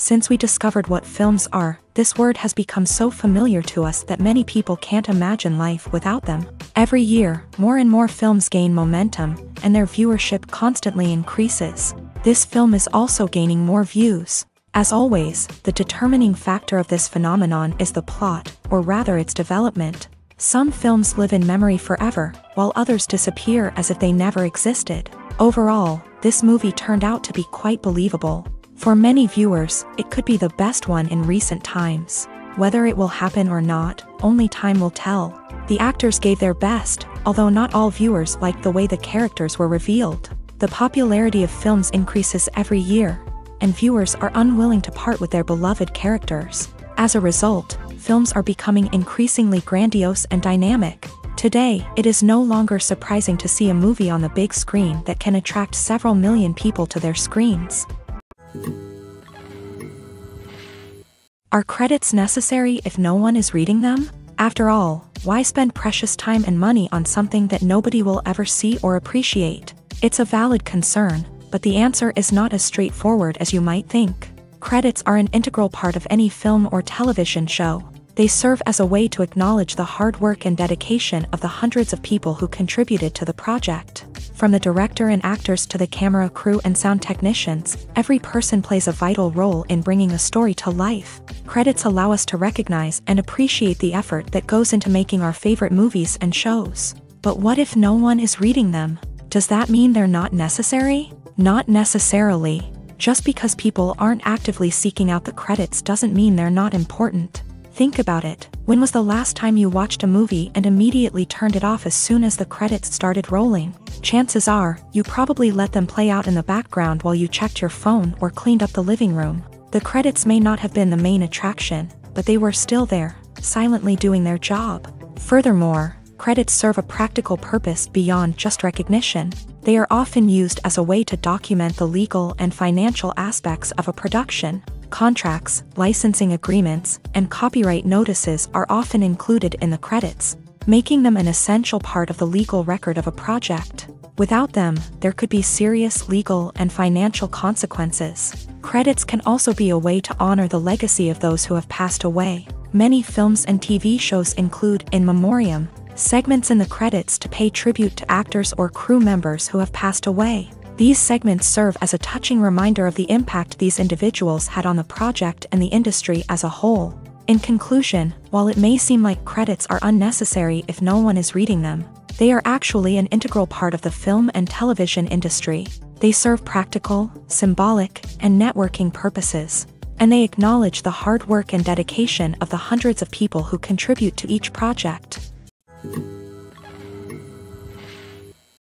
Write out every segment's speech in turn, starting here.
Since we discovered what films are, this word has become so familiar to us that many people can't imagine life without them. Every year, more and more films gain momentum, and their viewership constantly increases. This film is also gaining more views. As always, the determining factor of this phenomenon is the plot, or rather its development. Some films live in memory forever, while others disappear as if they never existed. Overall, this movie turned out to be quite believable. For many viewers, it could be the best one in recent times. Whether it will happen or not, only time will tell. The actors gave their best, although not all viewers liked the way the characters were revealed. The popularity of films increases every year, and viewers are unwilling to part with their beloved characters. As a result, films are becoming increasingly grandiose and dynamic. Today, it is no longer surprising to see a movie on the big screen that can attract several million people to their screens. Are credits necessary if no one is reading them? After all, why spend precious time and money on something that nobody will ever see or appreciate? It's a valid concern, but the answer is not as straightforward as you might think. Credits are an integral part of any film or television show. They serve as a way to acknowledge the hard work and dedication of the hundreds of people who contributed to the project. From the director and actors to the camera crew and sound technicians, every person plays a vital role in bringing a story to life. Credits allow us to recognize and appreciate the effort that goes into making our favorite movies and shows. But what if no one is reading them? Does that mean they're not necessary? Not necessarily. Just because people aren't actively seeking out the credits doesn't mean they're not important. Think about it. When was the last time you watched a movie and immediately turned it off as soon as the credits started rolling? Chances are, you probably let them play out in the background while you checked your phone or cleaned up the living room. The credits may not have been the main attraction, but they were still there, silently doing their job. Furthermore, credits serve a practical purpose beyond just recognition. They are often used as a way to document the legal and financial aspects of a production. Contracts, licensing agreements, and copyright notices are often included in the credits, making them an essential part of the legal record of a project. Without them, there could be serious legal and financial consequences. Credits can also be a way to honor the legacy of those who have passed away. Many films and TV shows include in memoriam segments in the credits to pay tribute to actors or crew members who have passed away. These segments serve as a touching reminder of the impact these individuals had on the project and the industry as a whole. In conclusion, while it may seem like credits are unnecessary if no one is reading them, they are actually an integral part of the film and television industry. They serve practical, symbolic, and networking purposes, and they acknowledge the hard work and dedication of the hundreds of people who contribute to each project.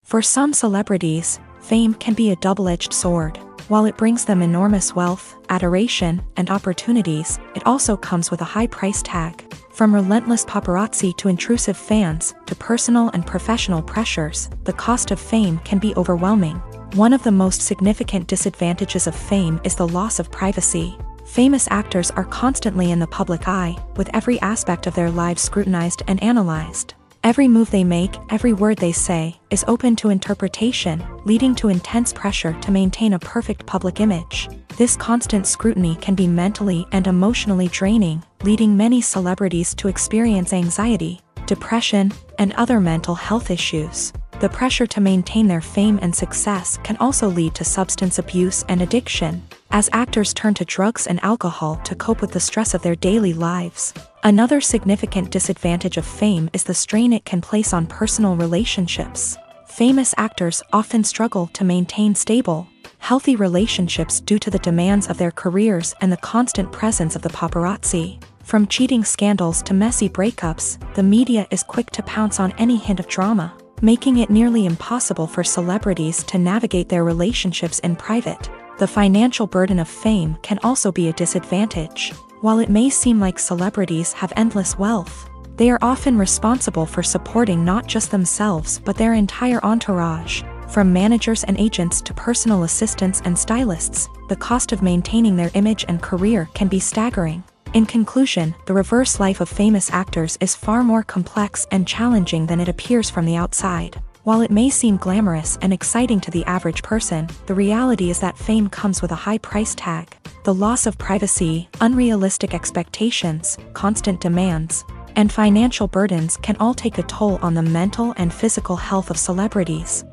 For some celebrities, fame can be a double-edged sword. While it brings them enormous wealth, adoration, and opportunities, it also comes with a high price tag. From relentless paparazzi to intrusive fans, to personal and professional pressures, the cost of fame can be overwhelming. One of the most significant disadvantages of fame is the loss of privacy. Famous actors are constantly in the public eye, with every aspect of their lives scrutinized and analyzed. Every move they make, every word they say, is open to interpretation, leading to intense pressure to maintain a perfect public image. This constant scrutiny can be mentally and emotionally draining, leading many celebrities to experience anxiety, depression, and other mental health issues. The pressure to maintain their fame and success can also lead to substance abuse and addiction, as actors turn to drugs and alcohol to cope with the stress of their daily lives. Another significant disadvantage of fame is the strain it can place on personal relationships. Famous actors often struggle to maintain stable, healthy relationships due to the demands of their careers and the constant presence of the paparazzi. From cheating scandals to messy breakups, the media is quick to pounce on any hint of drama, making it nearly impossible for celebrities to navigate their relationships in private. The financial burden of fame can also be a disadvantage. While it may seem like celebrities have endless wealth, they are often responsible for supporting not just themselves but their entire entourage. From managers and agents to personal assistants and stylists, the cost of maintaining their image and career can be staggering. In conclusion, the reverse life of famous actors is far more complex and challenging than it appears from the outside. While it may seem glamorous and exciting to the average person, the reality is that fame comes with a high price tag. The loss of privacy, unrealistic expectations, constant demands, and financial burdens can all take a toll on the mental and physical health of celebrities.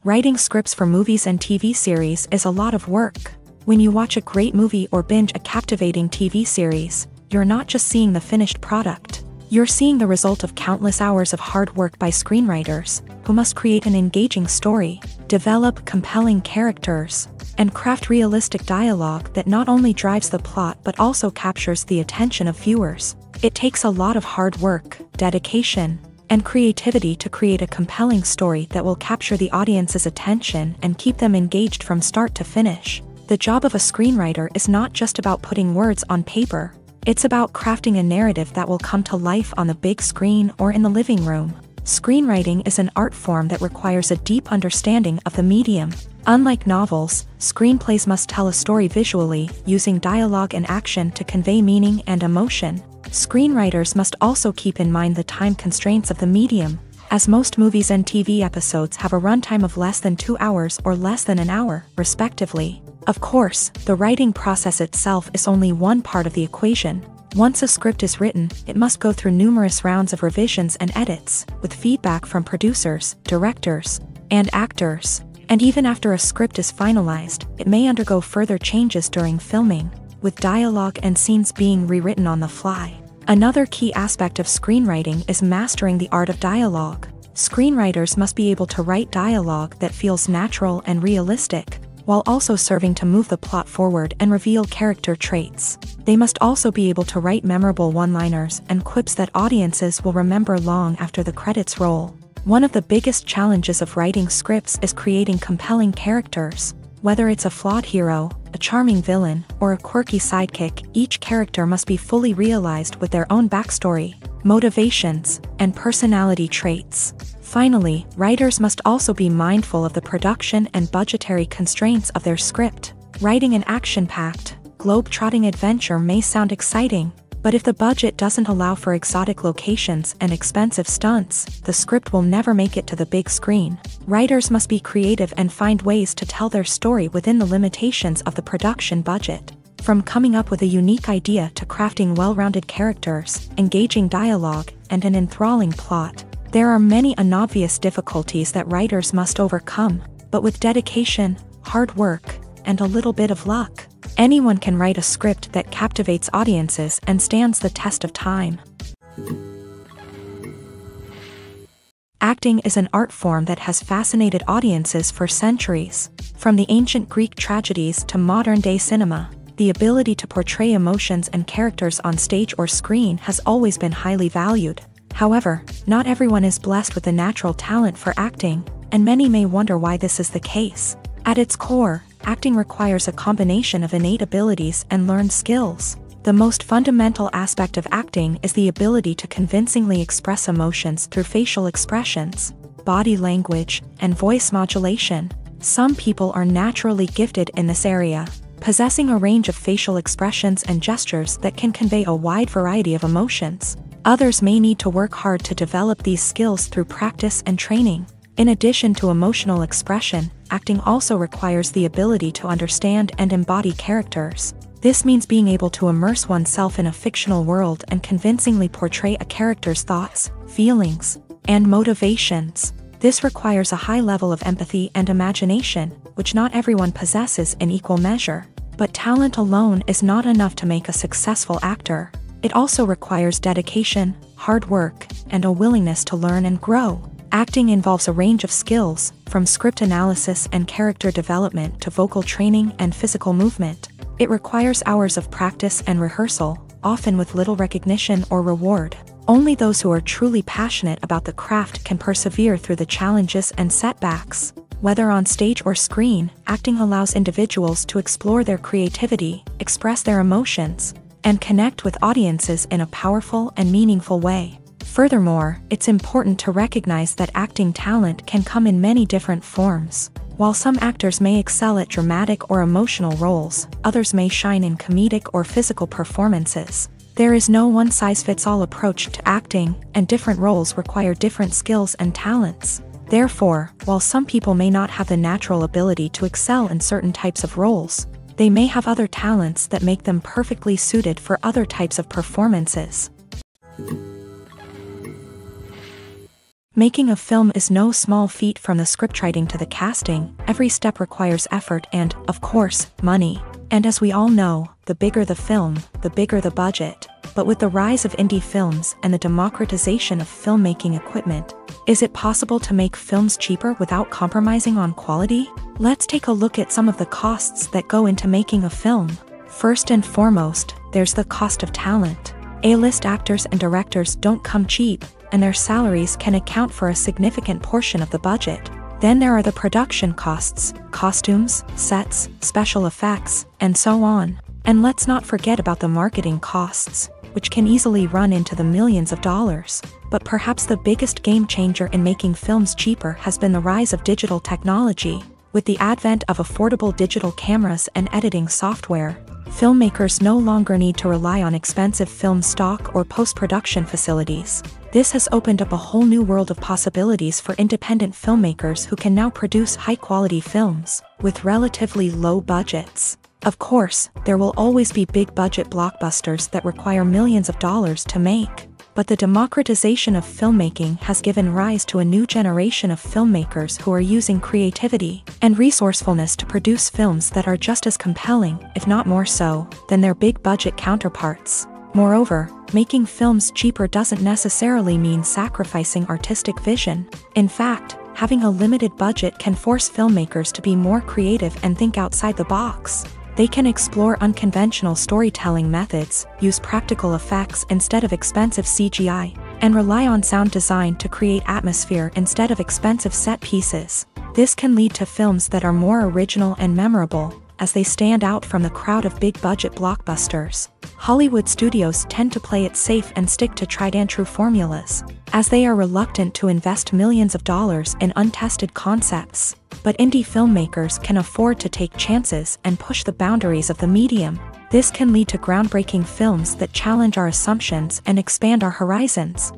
Writing scripts for movies and TV series is a lot of work. When you watch a great movie or binge a captivating TV series, you're not just seeing the finished product. You're seeing the result of countless hours of hard work by screenwriters, who must create an engaging story, develop compelling characters, and craft realistic dialogue that not only drives the plot but also captures the attention of viewers. It takes a lot of hard work, dedication, and creativity to create a compelling story that will capture the audience's attention and keep them engaged from start to finish. The job of a screenwriter is not just about putting words on paper. It's about crafting a narrative that will come to life on the big screen or in the living room. Screenwriting is an art form that requires a deep understanding of the medium. Unlike novels, screenplays must tell a story visually, using dialogue and action to convey meaning and emotion. Screenwriters must also keep in mind the time constraints of the medium, as most movies and TV episodes have a runtime of less than 2 hours or less than an hour, respectively. Of course, the writing process itself is only one part of the equation. Once a script is written, it must go through numerous rounds of revisions and edits, with feedback from producers, directors, and actors. And even after a script is finalized, it may undergo further changes during filming, with dialogue and scenes being rewritten on the fly. Another key aspect of screenwriting is mastering the art of dialogue. Screenwriters must be able to write dialogue that feels natural and realistic, while also serving to move the plot forward and reveal character traits. They must also be able to write memorable one-liners and quips that audiences will remember long after the credits roll. One of the biggest challenges of writing scripts is creating compelling characters. Whether it's a flawed hero, a charming villain, or a quirky sidekick, each character must be fully realized with their own backstory, motivations, and personality traits. Finally, writers must also be mindful of the production and budgetary constraints of their script. Writing an action-packed, globe-trotting adventure may sound exciting, but if the budget doesn't allow for exotic locations and expensive stunts, the script will never make it to the big screen. Writers must be creative and find ways to tell their story within the limitations of the production budget. From coming up with a unique idea to crafting well-rounded characters, engaging dialogue, and an enthralling plot, there are many unobvious difficulties that writers must overcome, but with dedication, hard work, and a little bit of luck, anyone can write a script that captivates audiences and stands the test of time. Acting is an art form that has fascinated audiences for centuries. From the ancient Greek tragedies to modern-day cinema, the ability to portray emotions and characters on stage or screen has always been highly valued. However, not everyone is blessed with the natural talent for acting, and many may wonder why this is the case. At its core, acting requires a combination of innate abilities and learned skills. The most fundamental aspect of acting is the ability to convincingly express emotions through facial expressions, body language, and voice modulation. Some people are naturally gifted in this area, possessing a range of facial expressions and gestures that can convey a wide variety of emotions. Others may need to work hard to develop these skills through practice and training. In addition to emotional expression, acting also requires the ability to understand and embody characters. This means being able to immerse oneself in a fictional world and convincingly portray a character's thoughts, feelings, and motivations. This requires a high level of empathy and imagination, which not everyone possesses in equal measure. But talent alone is not enough to make a successful actor. It also requires dedication, hard work, and a willingness to learn and grow. Acting involves a range of skills, from script analysis and character development to vocal training and physical movement. It requires hours of practice and rehearsal, often with little recognition or reward. Only those who are truly passionate about the craft can persevere through the challenges and setbacks. Whether on stage or screen, acting allows individuals to explore their creativity, express their emotions, and connect with audiences in a powerful and meaningful way. Furthermore, it's important to recognize that acting talent can come in many different forms. While some actors may excel at dramatic or emotional roles, others may shine in comedic or physical performances. There is no one-size-fits-all approach to acting, and different roles require different skills and talents. Therefore, while some people may not have the natural ability to excel in certain types of roles, they may have other talents that make them perfectly suited for other types of performances. Making a film is no small feat. From the scriptwriting to the casting, every step requires effort and, of course, money. And as we all know, the bigger the film, the bigger the budget. But with the rise of indie films and the democratization of filmmaking equipment, is it possible to make films cheaper without compromising on quality? Let's take a look at some of the costs that go into making a film. First and foremost, there's the cost of talent. A-list actors and directors don't come cheap, and their salaries can account for a significant portion of the budget. Then there are the production costs, costumes, sets, special effects, and so on. And let's not forget about the marketing costs, which can easily run into the millions of dollars. But perhaps the biggest game changer in making films cheaper has been the rise of digital technology. With the advent of affordable digital cameras and editing software, filmmakers no longer need to rely on expensive film stock or post-production facilities. This has opened up a whole new world of possibilities for independent filmmakers who can now produce high-quality films with relatively low budgets. Of course, there will always be big-budget blockbusters that require millions of dollars to make. But the democratization of filmmaking has given rise to a new generation of filmmakers who are using creativity and resourcefulness to produce films that are just as compelling, if not more so, than their big-budget counterparts. Moreover, making films cheaper doesn't necessarily mean sacrificing artistic vision. In fact, having a limited budget can force filmmakers to be more creative and think outside the box. They can explore unconventional storytelling methods, use practical effects instead of expensive CGI, and rely on sound design to create atmosphere instead of expensive set pieces. This can lead to films that are more original and memorable, as they stand out from the crowd of big-budget blockbusters. Hollywood studios tend to play it safe and stick to tried-and-true formulas, as they are reluctant to invest millions of dollars in untested concepts. But indie filmmakers can afford to take chances and push the boundaries of the medium. This can lead to groundbreaking films that challenge our assumptions and expand our horizons.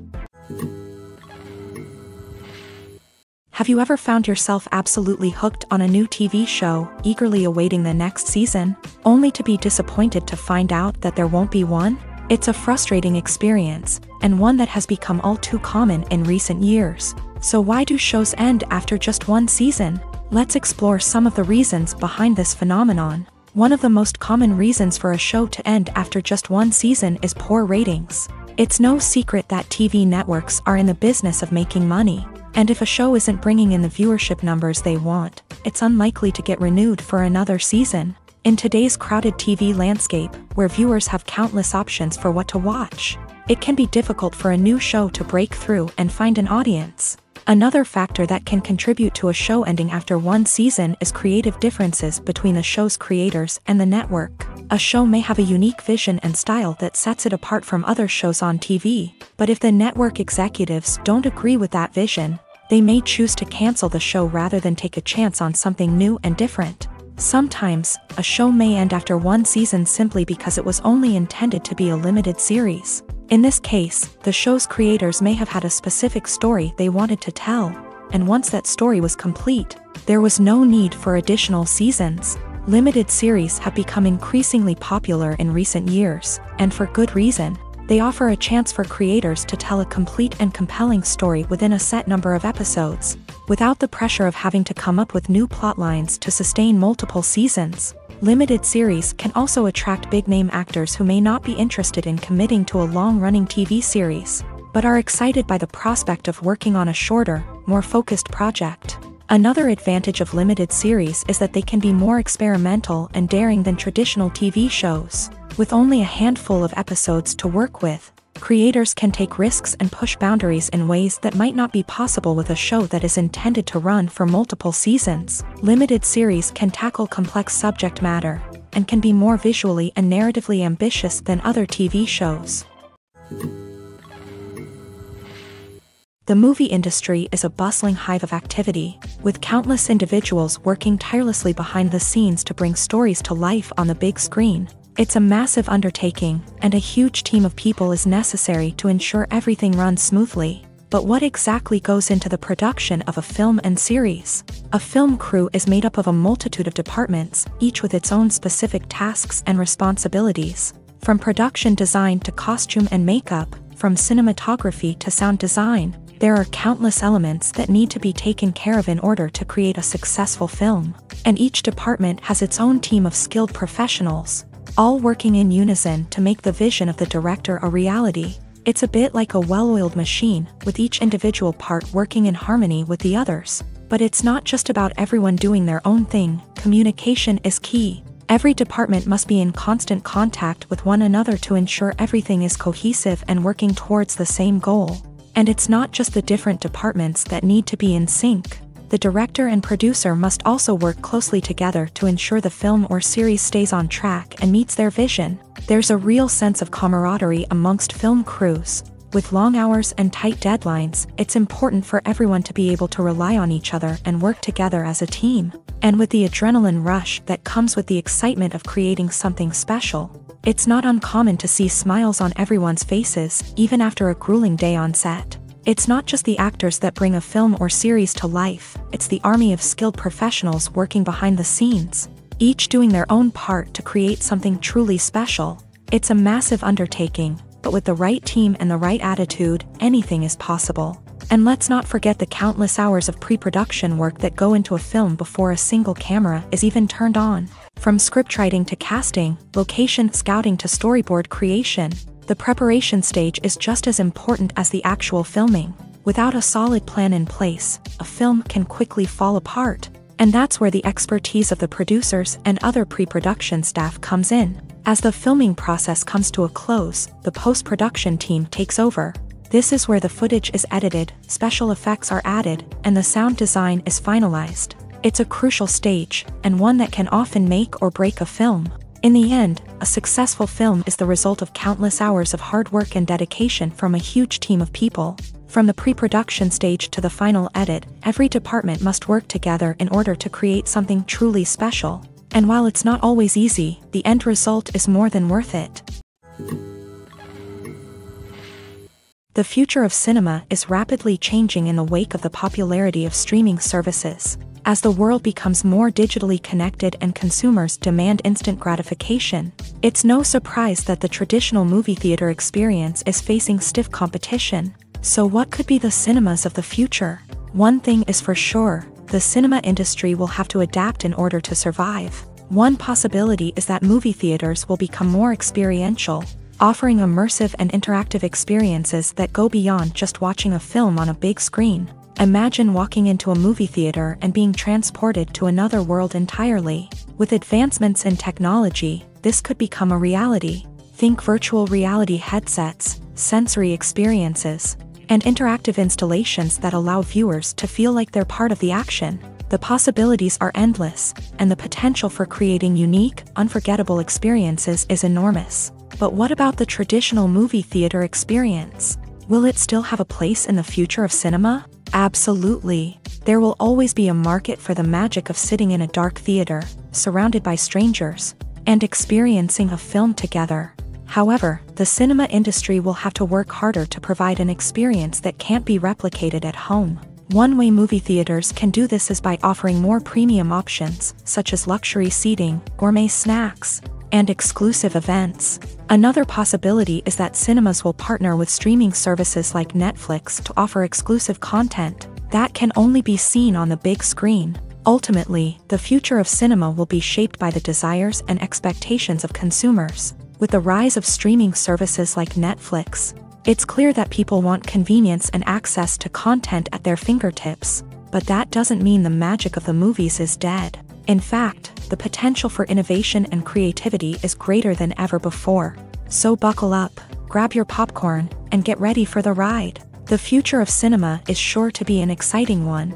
Have you ever found yourself absolutely hooked on a new TV show, eagerly awaiting the next season, only to be disappointed to find out that there won't be one? It's a frustrating experience, and one that has become all too common in recent years. So why do shows end after just one season? Let's explore some of the reasons behind this phenomenon. One of the most common reasons for a show to end after just one season is poor ratings. It's no secret that TV networks are in the business of making money. And if a show isn't bringing in the viewership numbers they want, it's unlikely to get renewed for another season. In today's crowded TV landscape, where viewers have countless options for what to watch, it can be difficult for a new show to break through and find an audience. Another factor that can contribute to a show ending after one season is creative differences between the show's creators and the network. A show may have a unique vision and style that sets it apart from other shows on TV, but if the network executives don't agree with that vision, they may choose to cancel the show rather than take a chance on something new and different. Sometimes, a show may end after one season simply because it was only intended to be a limited series. In this case, the show's creators may have had a specific story they wanted to tell, and once that story was complete, there was no need for additional seasons. Limited series have become increasingly popular in recent years, and for good reason. They offer a chance for creators to tell a complete and compelling story within a set number of episodes, without the pressure of having to come up with new plot lines to sustain multiple seasons. Limited series can also attract big-name actors who may not be interested in committing to a long-running TV series, but are excited by the prospect of working on a shorter, more focused project. Another advantage of limited series is that they can be more experimental and daring than traditional TV shows. With only a handful of episodes to work with, creators can take risks and push boundaries in ways that might not be possible with a show that is intended to run for multiple seasons. Limited series can tackle complex subject matter, and can be more visually and narratively ambitious than other TV shows. The movie industry is a bustling hive of activity, with countless individuals working tirelessly behind the scenes to bring stories to life on the big screen. It's a massive undertaking, and a huge team of people is necessary to ensure everything runs smoothly. But what exactly goes into the production of a film and series? A film crew is made up of a multitude of departments, each with its own specific tasks and responsibilities. From production design to costume and makeup, from cinematography to sound design, there are countless elements that need to be taken care of in order to create a successful film. And each department has its own team of skilled professionals, all working in unison to make the vision of the director a reality. It's a bit like a well-oiled machine, with each individual part working in harmony with the others. But it's not just about everyone doing their own thing. Communication is key. Every department must be in constant contact with one another to ensure everything is cohesive and working towards the same goal. And it's not just the different departments that need to be in sync. The director and producer must also work closely together to ensure the film or series stays on track and meets their vision. There's a real sense of camaraderie amongst film crews. With long hours and tight deadlines, it's important for everyone to be able to rely on each other and work together as a team. And with the adrenaline rush that comes with the excitement of creating something special, it's not uncommon to see smiles on everyone's faces, even after a grueling day on set. It's not just the actors that bring a film or series to life, it's the army of skilled professionals working behind the scenes, each doing their own part to create something truly special. It's a massive undertaking, but with the right team and the right attitude, anything is possible. And let's not forget the countless hours of pre-production work that go into a film before a single camera is even turned on. From scriptwriting to casting, location scouting to storyboard creation, the preparation stage is just as important as the actual filming. Without a solid plan in place, a film can quickly fall apart. And that's where the expertise of the producers and other pre-production staff comes in. As the filming process comes to a close, the post-production team takes over. This is where the footage is edited, special effects are added, and the sound design is finalized. It's a crucial stage, and one that can often make or break a film. In the end, a successful film is the result of countless hours of hard work and dedication from a huge team of people. From the pre-production stage to the final edit, every department must work together in order to create something truly special. And while it's not always easy, the end result is more than worth it. The future of cinema is rapidly changing in the wake of the popularity of streaming services. As the world becomes more digitally connected and consumers demand instant gratification, it's no surprise that the traditional movie theater experience is facing stiff competition. So what could be the cinemas of the future? One thing is for sure, the cinema industry will have to adapt in order to survive. One possibility is that movie theaters will become more experiential, offering immersive and interactive experiences that go beyond just watching a film on a big screen. Imagine walking into a movie theater and being transported to another world entirely. With advancements in technology, this could become a reality. Think virtual reality headsets, sensory experiences, and interactive installations that allow viewers to feel like they're part of the action. The possibilities are endless, and the potential for creating unique, unforgettable experiences is enormous. But what about the traditional movie theater experience? Will it still have a place in the future of cinema? Absolutely. There will always be a market for the magic of sitting in a dark theater, surrounded by strangers, and experiencing a film together. However, the cinema industry will have to work harder to provide an experience that can't be replicated at home. One way movie theaters can do this is by offering more premium options, such as luxury seating, gourmet snacks, and exclusive events. Another possibility is that cinemas will partner with streaming services like Netflix to offer exclusive content that can only be seen on the big screen. Ultimately, the future of cinema will be shaped by the desires and expectations of consumers. With the rise of streaming services like Netflix, it's clear that people want convenience and access to content at their fingertips. But that doesn't mean the magic of the movies is dead. In fact, the potential for innovation and creativity is greater than ever before. So buckle up, grab your popcorn, and get ready for the ride. The future of cinema is sure to be an exciting one.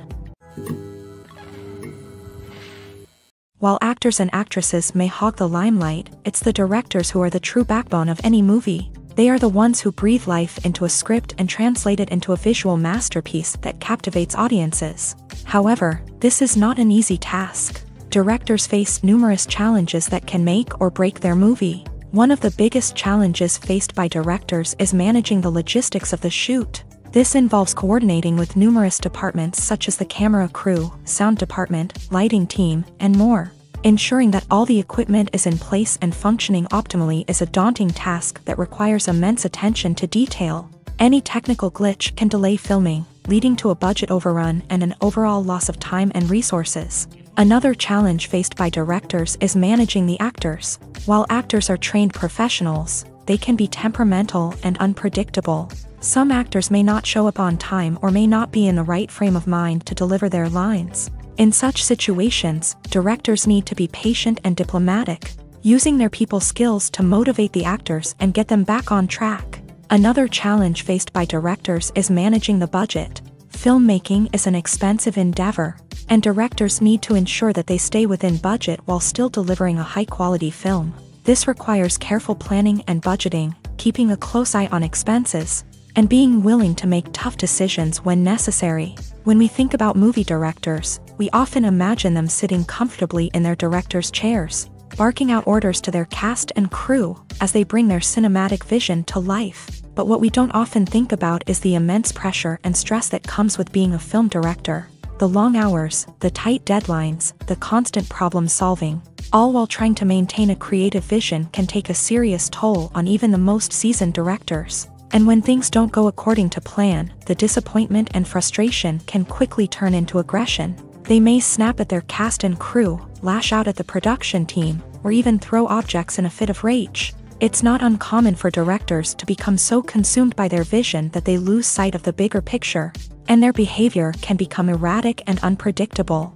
While actors and actresses may hog the limelight, it's the directors who are the true backbone of any movie. They are the ones who breathe life into a script and translate it into a visual masterpiece that captivates audiences. However, this is not an easy task. Directors face numerous challenges that can make or break their movie. One of the biggest challenges faced by directors is managing the logistics of the shoot. This involves coordinating with numerous departments such as the camera crew, sound department, lighting team, and more. Ensuring that all the equipment is in place and functioning optimally is a daunting task that requires immense attention to detail. Any technical glitch can delay filming, leading to a budget overrun and an overall loss of time and resources. Another challenge faced by directors is managing the actors. While actors are trained professionals, they can be temperamental and unpredictable. Some actors may not show up on time or may not be in the right frame of mind to deliver their lines. In such situations, directors need to be patient and diplomatic, using their people skills to motivate the actors and get them back on track. Another challenge faced by directors is managing the budget. Filmmaking is an expensive endeavor, and directors need to ensure that they stay within budget while still delivering a high-quality film. This requires careful planning and budgeting, keeping a close eye on expenses, and being willing to make tough decisions when necessary. When we think about movie directors, we often imagine them sitting comfortably in their director's chairs, barking out orders to their cast and crew as they bring their cinematic vision to life. But what we don't often think about is the immense pressure and stress that comes with being a film director. The long hours, the tight deadlines, the constant problem solving, all while trying to maintain a creative vision can take a serious toll on even the most seasoned directors. And when things don't go according to plan, the disappointment and frustration can quickly turn into aggression. They may snap at their cast and crew, lash out at the production team, or even throw objects in a fit of rage. It's not uncommon for directors to become so consumed by their vision that they lose sight of the bigger picture, and their behavior can become erratic and unpredictable.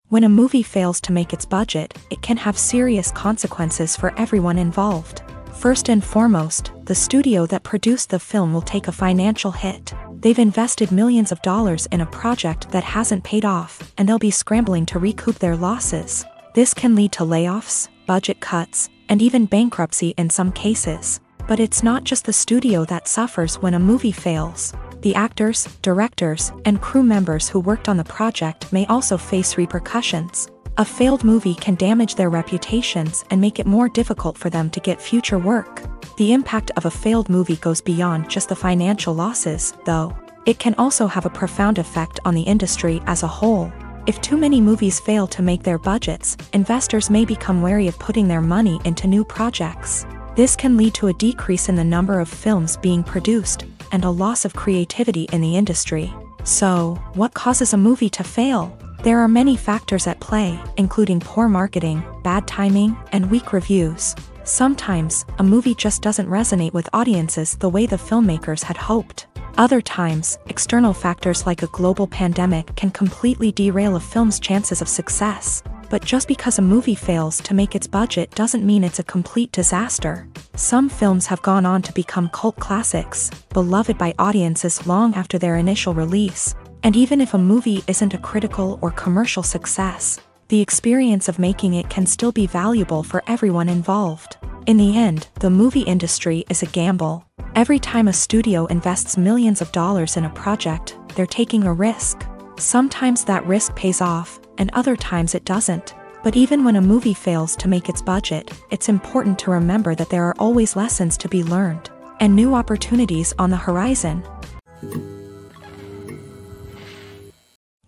When a movie fails to make its budget, it can have serious consequences for everyone involved. First and foremost, the studio that produced the film will take a financial hit. They've invested millions of dollars in a project that hasn't paid off, and they'll be scrambling to recoup their losses. This can lead to layoffs, budget cuts, and even bankruptcy in some cases. But it's not just the studio that suffers when a movie fails. The actors, directors, and crew members who worked on the project may also face repercussions. A failed movie can damage their reputations and make it more difficult for them to get future work. The impact of a failed movie goes beyond just the financial losses, though. It can also have a profound effect on the industry as a whole. If too many movies fail to make their budgets, investors may become wary of putting their money into new projects. This can lead to a decrease in the number of films being produced, and a loss of creativity in the industry. So, what causes a movie to fail? There are many factors at play, including poor marketing, bad timing, and weak reviews. Sometimes, a movie just doesn't resonate with audiences the way the filmmakers had hoped. Other times, external factors like a global pandemic can completely derail a film's chances of success. But just because a movie fails to make its budget doesn't mean it's a complete disaster. Some films have gone on to become cult classics, beloved by audiences long after their initial release. And even if a movie isn't a critical or commercial success, the experience of making it can still be valuable for everyone involved. In the end, the movie industry is a gamble. Every time a studio invests millions of dollars in a project, they're taking a risk. Sometimes that risk pays off, and other times it doesn't. But even when a movie fails to make its budget, it's important to remember that there are always lessons to be learned, and new opportunities on the horizon.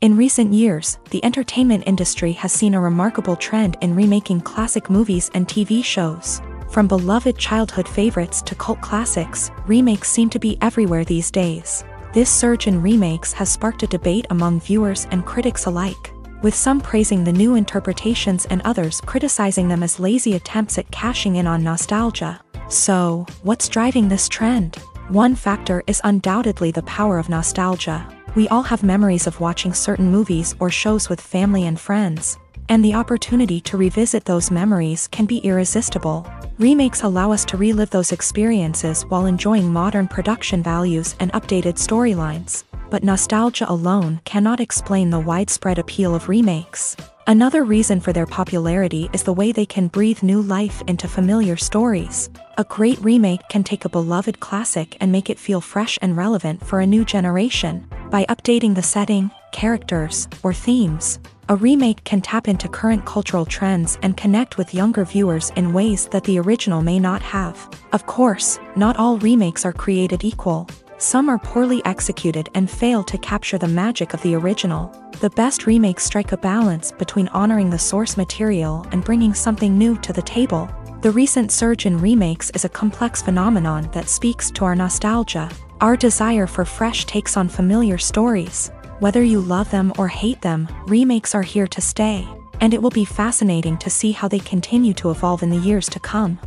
In recent years, the entertainment industry has seen a remarkable trend in remaking classic movies and TV shows. From beloved childhood favorites to cult classics, remakes seem to be everywhere these days. This surge in remakes has sparked a debate among viewers and critics alike, with some praising the new interpretations and others criticizing them as lazy attempts at cashing in on nostalgia. So, what's driving this trend? One factor is undoubtedly the power of nostalgia. We all have memories of watching certain movies or shows with family and friends, and the opportunity to revisit those memories can be irresistible. Remakes allow us to relive those experiences while enjoying modern production values and updated storylines. But nostalgia alone cannot explain the widespread appeal of remakes. Another reason for their popularity is the way they can breathe new life into familiar stories. A great remake can take a beloved classic and make it feel fresh and relevant for a new generation. By updating the setting, characters, or themes, A remake can tap into current cultural trends and connect with younger viewers in ways that the original may not have. Of course, not all remakes are created equal. Some are poorly executed and fail to capture the magic of the original. The best remakes strike a balance between honoring the source material and bringing something new to the table. The recent surge in remakes is a complex phenomenon that speaks to our nostalgia, our desire for fresh takes on familiar stories. Whether you love them or hate them, remakes are here to stay, and it will be fascinating to see how they continue to evolve in the years to come.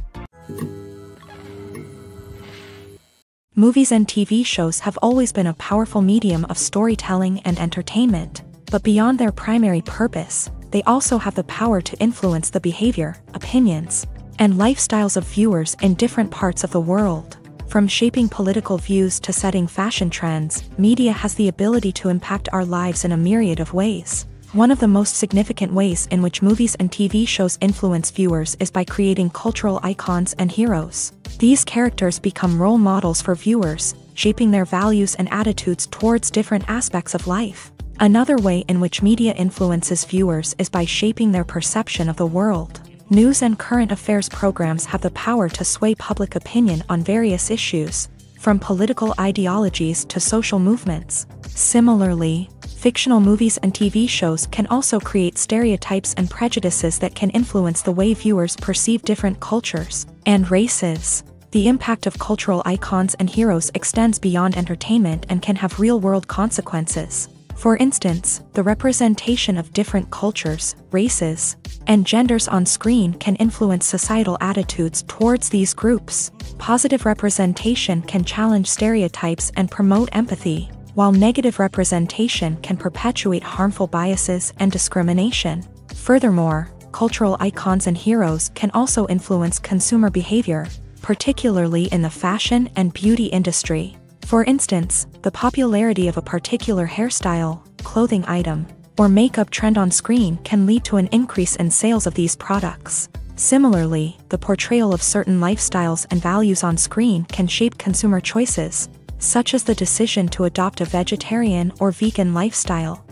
Movies and TV shows have always been a powerful medium of storytelling and entertainment, but beyond their primary purpose, they also have the power to influence the behavior, opinions, and lifestyles of viewers in different parts of the world. From shaping political views to setting fashion trends, media has the ability to impact our lives in a myriad of ways. One of the most significant ways in which movies and TV shows influence viewers is by creating cultural icons and heroes. These characters become role models for viewers, shaping their values and attitudes towards different aspects of life. Another way in which media influences viewers is by shaping their perception of the world. News and current affairs programs have the power to sway public opinion on various issues, from political ideologies to social movements. Similarly, fictional movies and TV shows can also create stereotypes and prejudices that can influence the way viewers perceive different cultures and races. The impact of cultural icons and heroes extends beyond entertainment and can have real-world consequences. For instance, the representation of different cultures, races, and genders on screen can influence societal attitudes towards these groups. Positive representation can challenge stereotypes and promote empathy, while negative representation can perpetuate harmful biases and discrimination. Furthermore, cultural icons and heroes can also influence consumer behavior, particularly in the fashion and beauty industry. For instance, the popularity of a particular hairstyle, clothing item, or makeup trend on screen can lead to an increase in sales of these products. Similarly, the portrayal of certain lifestyles and values on screen can shape consumer choices, such as the decision to adopt a vegetarian or vegan lifestyle.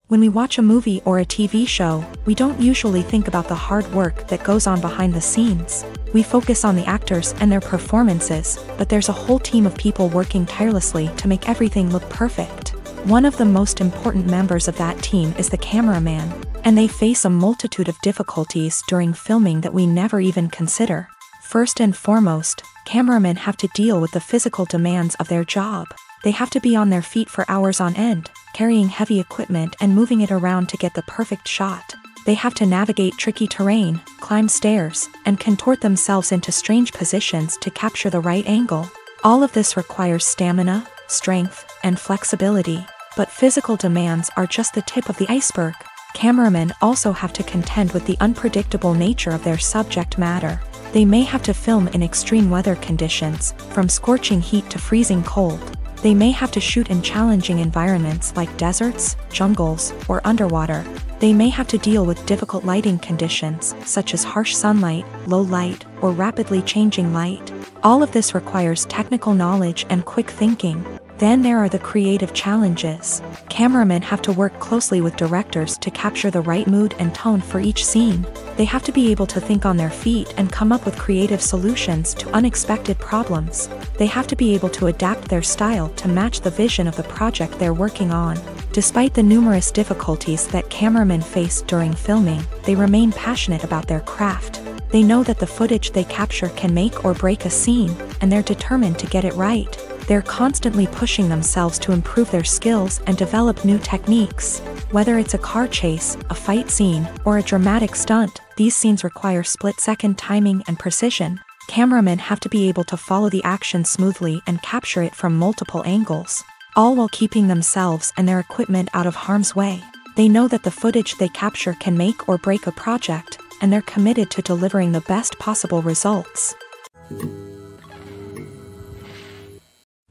When we watch a movie or a TV show, we don't usually think about the hard work that goes on behind the scenes. We focus on the actors and their performances, but there's a whole team of people working tirelessly to make everything look perfect. One of the most important members of that team is the cameraman, and they face a multitude of difficulties during filming that we never even consider. First and foremost, cameramen have to deal with the physical demands of their job. They have to be on their feet for hours on end, carrying heavy equipment and moving it around to get the perfect shot. They have to navigate tricky terrain, climb stairs, and contort themselves into strange positions to capture the right angle. All of this requires stamina, strength, and flexibility. But physical demands are just the tip of the iceberg. Cameramen also have to contend with the unpredictable nature of their subject matter. They may have to film in extreme weather conditions, from scorching heat to freezing cold. They may have to shoot in challenging environments like deserts, jungles, or underwater. They may have to deal with difficult lighting conditions, such as harsh sunlight, low light, or rapidly changing light. All of this requires technical knowledge and quick thinking. Then there are the creative challenges. Cameramen have to work closely with directors to capture the right mood and tone for each scene. They have to be able to think on their feet and come up with creative solutions to unexpected problems. They have to be able to adapt their style to match the vision of the project they're working on. Despite the numerous difficulties that cameramen face during filming, they remain passionate about their craft. They know that the footage they capture can make or break a scene, and they're determined to get it right. They're constantly pushing themselves to improve their skills and develop new techniques. Whether it's a car chase, a fight scene, or a dramatic stunt, these scenes require split-second timing and precision. Cameramen have to be able to follow the action smoothly and capture it from multiple angles, all while keeping themselves and their equipment out of harm's way. They know that the footage they capture can make or break a project, and they're committed to delivering the best possible results.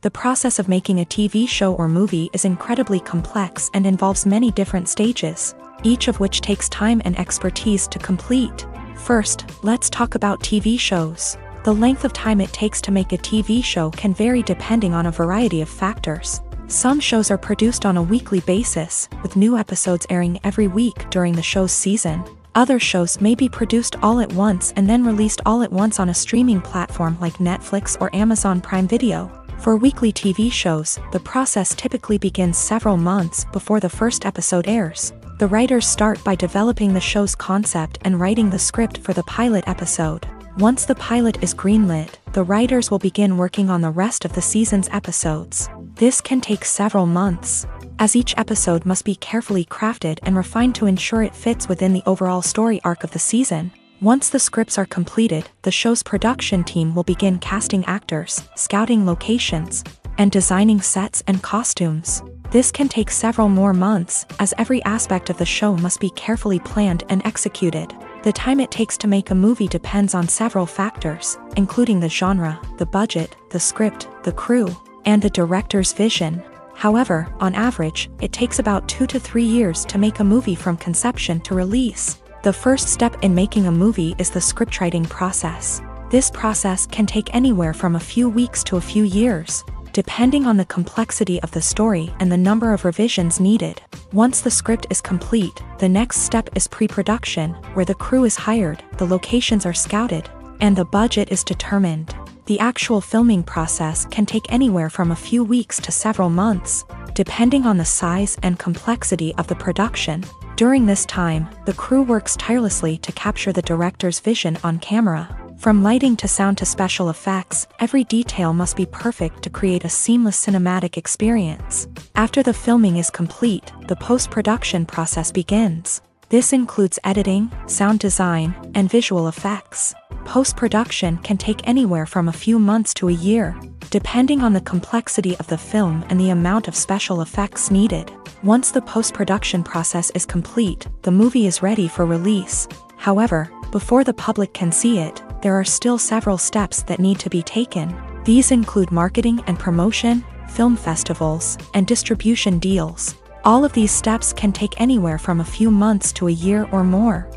The process of making a TV show or movie is incredibly complex and involves many different stages, each of which takes time and expertise to complete. First, let's talk about TV shows. The length of time it takes to make a TV show can vary depending on a variety of factors. Some shows are produced on a weekly basis, with new episodes airing every week during the show's season. Other shows may be produced all at once and then released all at once on a streaming platform like Netflix or Amazon Prime Video. For weekly TV shows, the process typically begins several months before the first episode airs. The writers start by developing the show's concept and writing the script for the pilot episode. Once the pilot is greenlit, the writers will begin working on the rest of the season's episodes. This can take several months, as each episode must be carefully crafted and refined to ensure it fits within the overall story arc of the season. Once the scripts are completed, the show's production team will begin casting actors, scouting locations, and designing sets and costumes. This can take several more months, as every aspect of the show must be carefully planned and executed. The time it takes to make a movie depends on several factors, including the genre, the budget, the script, the crew, and the director's vision. However, on average, it takes about 2 to 3 years to make a movie from conception to release. The first step in making a movie is the scriptwriting process. This process can take anywhere from a few weeks to a few years, depending on the complexity of the story and the number of revisions needed. Once the script is complete, the next step is pre-production, where the crew is hired, the locations are scouted, and the budget is determined. The actual filming process can take anywhere from a few weeks to several months, depending on the size and complexity of the production. During this time, the crew works tirelessly to capture the director's vision on camera. From lighting to sound to special effects, every detail must be perfect to create a seamless cinematic experience. After the filming is complete, the post-production process begins. This includes editing, sound design, and visual effects. Post-production can take anywhere from a few months to a year, depending on the complexity of the film and the amount of special effects needed. Once the post-production process is complete, the movie is ready for release. However, before the public can see it, there are still several steps that need to be taken. These include marketing and promotion, film festivals, and distribution deals. All of these steps can take anywhere from a few months to a year or more.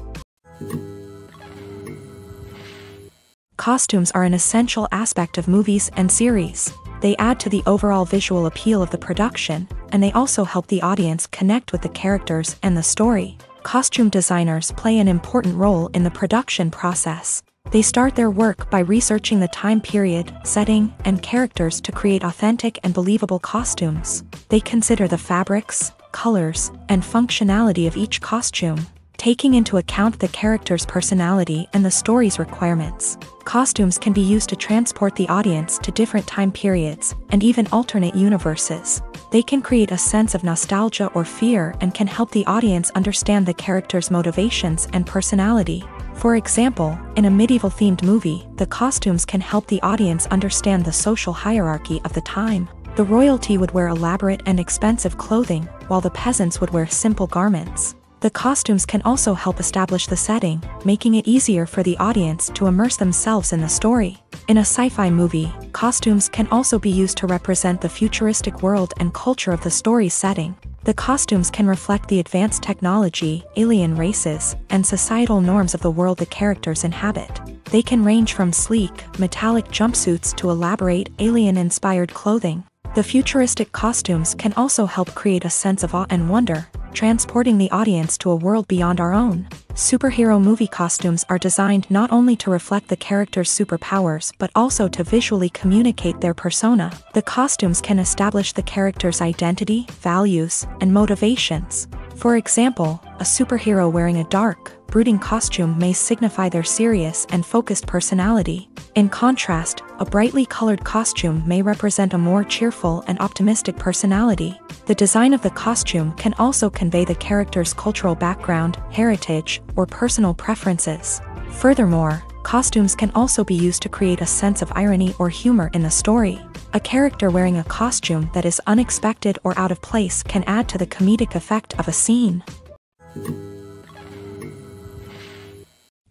Costumes are an essential aspect of movies and series. They add to the overall visual appeal of the production, and they also help the audience connect with the characters and the story. Costume designers play an important role in the production process. They start their work by researching the time period, setting, and characters to create authentic and believable costumes. They consider the fabrics, colors, and functionality of each costume, taking into account the character's personality and the story's requirements. Costumes can be used to transport the audience to different time periods and even alternate universes. They can create a sense of nostalgia or fear and can help the audience understand the character's motivations and personality. For example, in a medieval-themed movie, the costumes can help the audience understand the social hierarchy of the time. The royalty would wear elaborate and expensive clothing, while the peasants would wear simple garments. The costumes can also help establish the setting, making it easier for the audience to immerse themselves in the story. In a sci-fi movie, costumes can also be used to represent the futuristic world and culture of the story's setting. The costumes can reflect the advanced technology, alien races, and societal norms of the world the characters inhabit. They can range from sleek, metallic jumpsuits to elaborate, alien-inspired clothing. The futuristic costumes can also help create a sense of awe and wonder, transporting the audience to a world beyond our own. Superhero movie costumes are designed not only to reflect the character's superpowers but also to visually communicate their persona. The costumes can establish the character's identity, values, and motivations. For example, a superhero wearing a dark, brooding costume may signify their serious and focused personality. In contrast, a brightly colored costume may represent a more cheerful and optimistic personality. The design of the costume can also convey the character's cultural background, heritage, or personal preferences. Furthermore, costumes can also be used to create a sense of irony or humor in the story. A character wearing a costume that is unexpected or out of place can add to the comedic effect of a scene.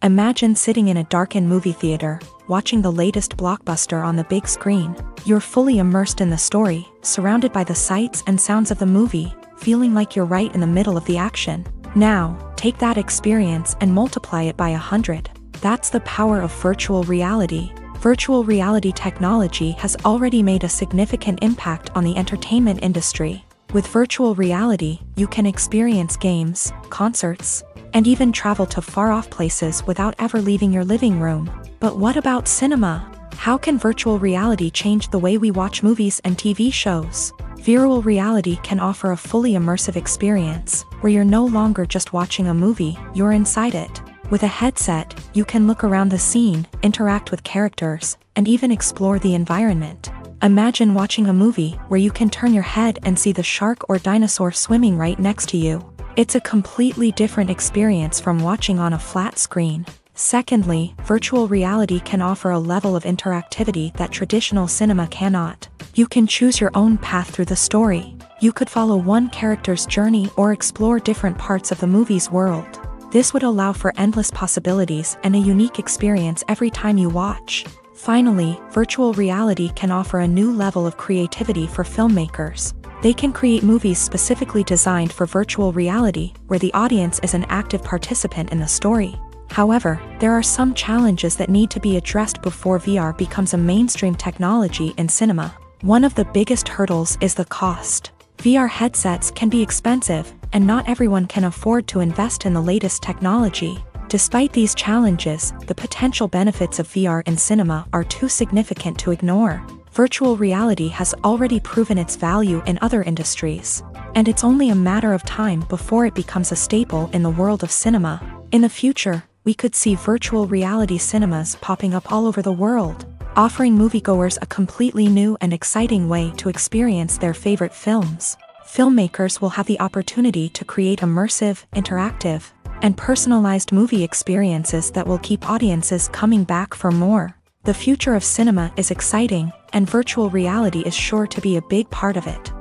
Imagine sitting in a darkened movie theater, watching the latest blockbuster on the big screen. You're fully immersed in the story, surrounded by the sights and sounds of the movie, feeling like you're right in the middle of the action. Now, take that experience and multiply it by 100. That's the power of virtual reality. Virtual reality technology has already made a significant impact on the entertainment industry. With virtual reality, you can experience games, concerts, and even travel to far-off places without ever leaving your living room. But what about cinema? How can virtual reality change the way we watch movies and TV shows? Virtual reality can offer a fully immersive experience, where you're no longer just watching a movie, you're inside it. With a headset, you can look around the scene, interact with characters, and even explore the environment. Imagine watching a movie where you can turn your head and see the shark or dinosaur swimming right next to you. It's a completely different experience from watching on a flat screen. Secondly, virtual reality can offer a level of interactivity that traditional cinema cannot. You can choose your own path through the story. You could follow one character's journey or explore different parts of the movie's world. This would allow for endless possibilities and a unique experience every time you watch. Finally, virtual reality can offer a new level of creativity for filmmakers. They can create movies specifically designed for virtual reality, where the audience is an active participant in the story. However, there are some challenges that need to be addressed before VR becomes a mainstream technology in cinema. One of the biggest hurdles is the cost. VR headsets can be expensive, and not everyone can afford to invest in the latest technology. Despite these challenges, the potential benefits of VR in cinema are too significant to ignore. Virtual reality has already proven its value in other industries, and it's only a matter of time before it becomes a staple in the world of cinema. In the future, we could see virtual reality cinemas popping up all over the world, offering moviegoers a completely new and exciting way to experience their favorite films. Filmmakers will have the opportunity to create immersive, interactive, and personalized movie experiences that will keep audiences coming back for more. The future of cinema is exciting, and virtual reality is sure to be a big part of it.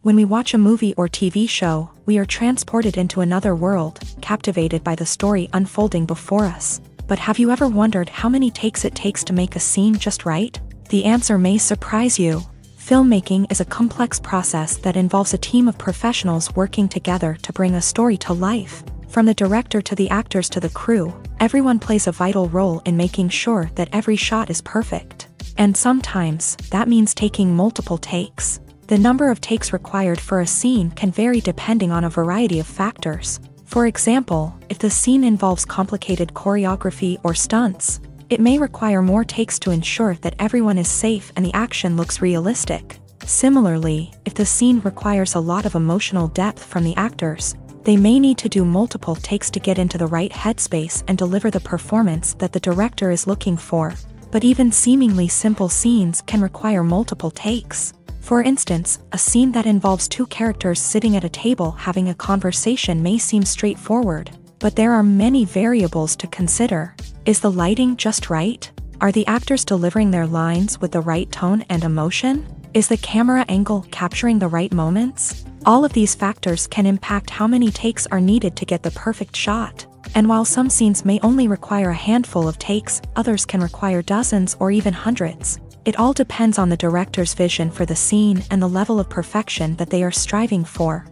When we watch a movie or TV show, we are transported into another world, captivated by the story unfolding before us. But have you ever wondered how many takes it takes to make a scene just right? The answer may surprise you. Filmmaking is a complex process that involves a team of professionals working together to bring a story to life. From the director to the actors to the crew, everyone plays a vital role in making sure that every shot is perfect. And sometimes, that means taking multiple takes. The number of takes required for a scene can vary depending on a variety of factors. For example, if the scene involves complicated choreography or stunts, it may require more takes to ensure that everyone is safe and the action looks realistic. Similarly, if the scene requires a lot of emotional depth from the actors, they may need to do multiple takes to get into the right headspace and deliver the performance that the director is looking for. But even seemingly simple scenes can require multiple takes. For instance, a scene that involves two characters sitting at a table having a conversation may seem straightforward, but there are many variables to consider. Is the lighting just right? Are the actors delivering their lines with the right tone and emotion? Is the camera angle capturing the right moments? All of these factors can impact how many takes are needed to get the perfect shot. And while some scenes may only require a handful of takes, others can require dozens or even hundreds. It all depends on the director's vision for the scene and the level of perfection that they are striving for.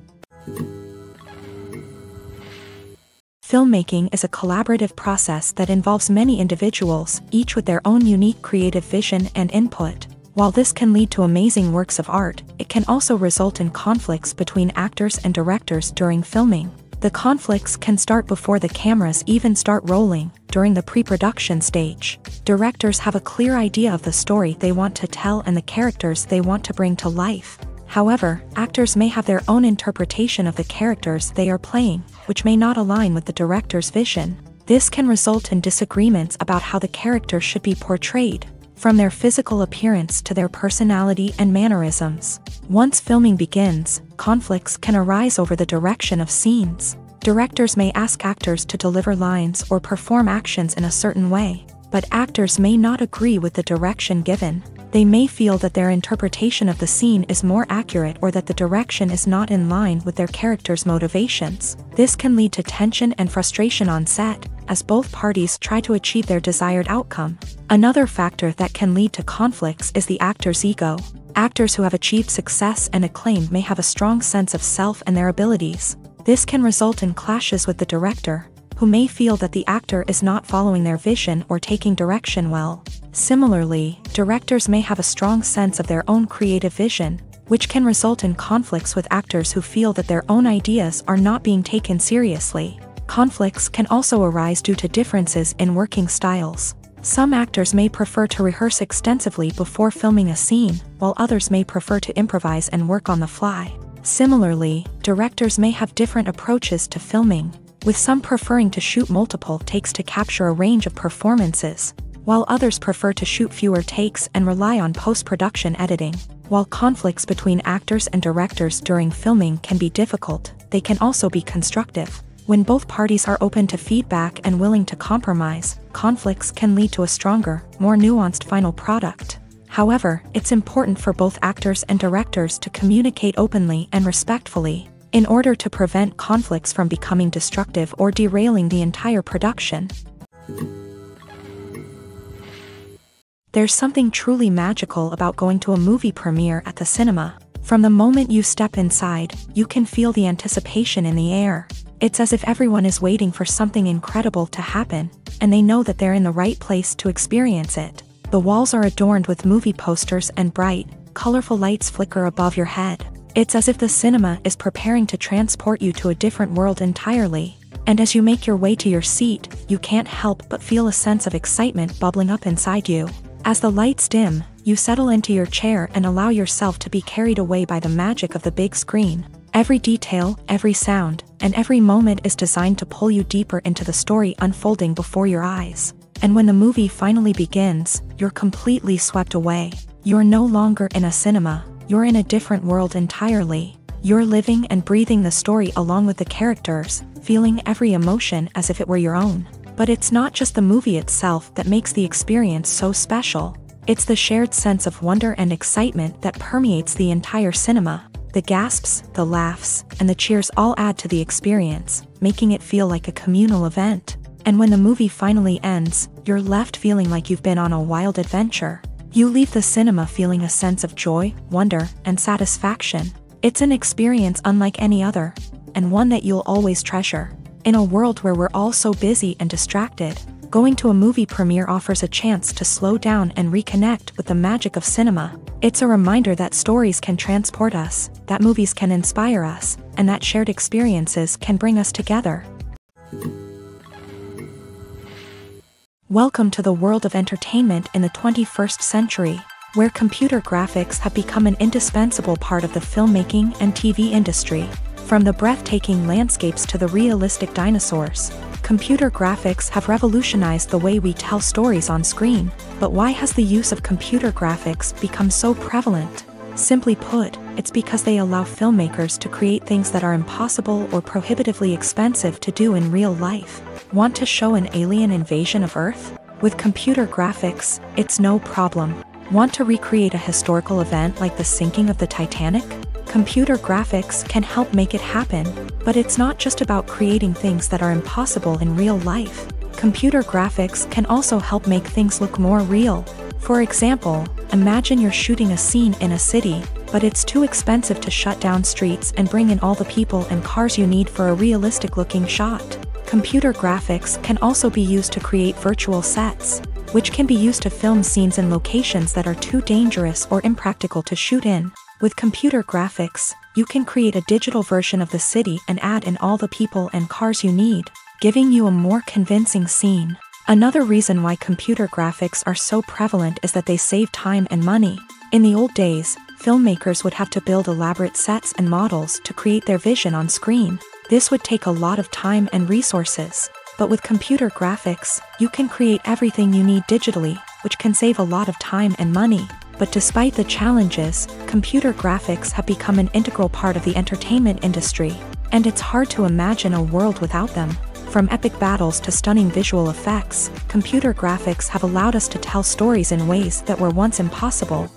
Filmmaking is a collaborative process that involves many individuals, each with their own unique creative vision and input. While this can lead to amazing works of art, it can also result in conflicts between actors and directors during filming. The conflicts can start before the cameras even start rolling, during the pre-production stage. Directors have a clear idea of the story they want to tell and the characters they want to bring to life. However, actors may have their own interpretation of the characters they are playing, which may not align with the director's vision. This can result in disagreements about how the character should be portrayed, from their physical appearance to their personality and mannerisms. Once filming begins, conflicts can arise over the direction of scenes. Directors may ask actors to deliver lines or perform actions in a certain way, but actors may not agree with the direction given. They may feel that their interpretation of the scene is more accurate or that the direction is not in line with their character's motivations. This can lead to tension and frustration on set, as both parties try to achieve their desired outcome. Another factor that can lead to conflicts is the actor's ego. Actors who have achieved success and acclaim may have a strong sense of self and their abilities. This can result in clashes with the director, who may feel that the actor is not following their vision or taking direction well. Similarly, directors may have a strong sense of their own creative vision, which can result in conflicts with actors who feel that their own ideas are not being taken seriously. Conflicts can also arise due to differences in working styles. Some actors may prefer to rehearse extensively before filming a scene, while others may prefer to improvise and work on the fly. Similarly, directors may have different approaches to filming, with some preferring to shoot multiple takes to capture a range of performances, while others prefer to shoot fewer takes and rely on post-production editing. While conflicts between actors and directors during filming can be difficult, they can also be constructive. When both parties are open to feedback and willing to compromise, conflicts can lead to a stronger, more nuanced final product. However, it's important for both actors and directors to communicate openly and respectfully, in order to prevent conflicts from becoming destructive or derailing the entire production. There's something truly magical about going to a movie premiere at the cinema. From the moment you step inside, you can feel the anticipation in the air. It's as if everyone is waiting for something incredible to happen, and they know that they're in the right place to experience it. The walls are adorned with movie posters and bright, colorful lights flicker above your head. It's as if the cinema is preparing to transport you to a different world entirely. And as you make your way to your seat, you can't help but feel a sense of excitement bubbling up inside you. As the lights dim, you settle into your chair and allow yourself to be carried away by the magic of the big screen. Every detail, every sound, and every moment is designed to pull you deeper into the story unfolding before your eyes. And when the movie finally begins, you're completely swept away. You're no longer in a cinema, you're in a different world entirely. You're living and breathing the story along with the characters, feeling every emotion as if it were your own. But it's not just the movie itself that makes the experience so special. It's the shared sense of wonder and excitement that permeates the entire cinema. The gasps, the laughs, and the cheers all add to the experience, making it feel like a communal event. And when the movie finally ends, you're left feeling like you've been on a wild adventure. You leave the cinema feeling a sense of joy, wonder, and satisfaction. It's an experience unlike any other, and one that you'll always treasure. In a world where we're all so busy and distracted, going to a movie premiere offers a chance to slow down and reconnect with the magic of cinema. It's a reminder that stories can transport us, that movies can inspire us, and that shared experiences can bring us together. Welcome to the world of entertainment in the 21st century, where computer graphics have become an indispensable part of the filmmaking and TV industry. From the breathtaking landscapes to the realistic dinosaurs, computer graphics have revolutionized the way we tell stories on screen. But why has the use of computer graphics become so prevalent? Simply put, it's because they allow filmmakers to create things that are impossible or prohibitively expensive to do in real life. Want to show an alien invasion of Earth? With computer graphics, it's no problem. Want to recreate a historical event like the sinking of the Titanic? Computer graphics can help make it happen, but it's not just about creating things that are impossible in real life. Computer graphics can also help make things look more real. For example, imagine you're shooting a scene in a city, but it's too expensive to shut down streets and bring in all the people and cars you need for a realistic-looking shot. Computer graphics can also be used to create virtual sets, which can be used to film scenes in locations that are too dangerous or impractical to shoot in. With computer graphics, you can create a digital version of the city and add in all the people and cars you need, giving you a more convincing scene. Another reason why computer graphics are so prevalent is that they save time and money. In the old days, filmmakers would have to build elaborate sets and models to create their vision on screen. This would take a lot of time and resources. But with computer graphics, you can create everything you need digitally, which can save a lot of time and money. But despite the challenges, computer graphics have become an integral part of the entertainment industry, and it's hard to imagine a world without them. From epic battles to stunning visual effects, computer graphics have allowed us to tell stories in ways that were once impossible.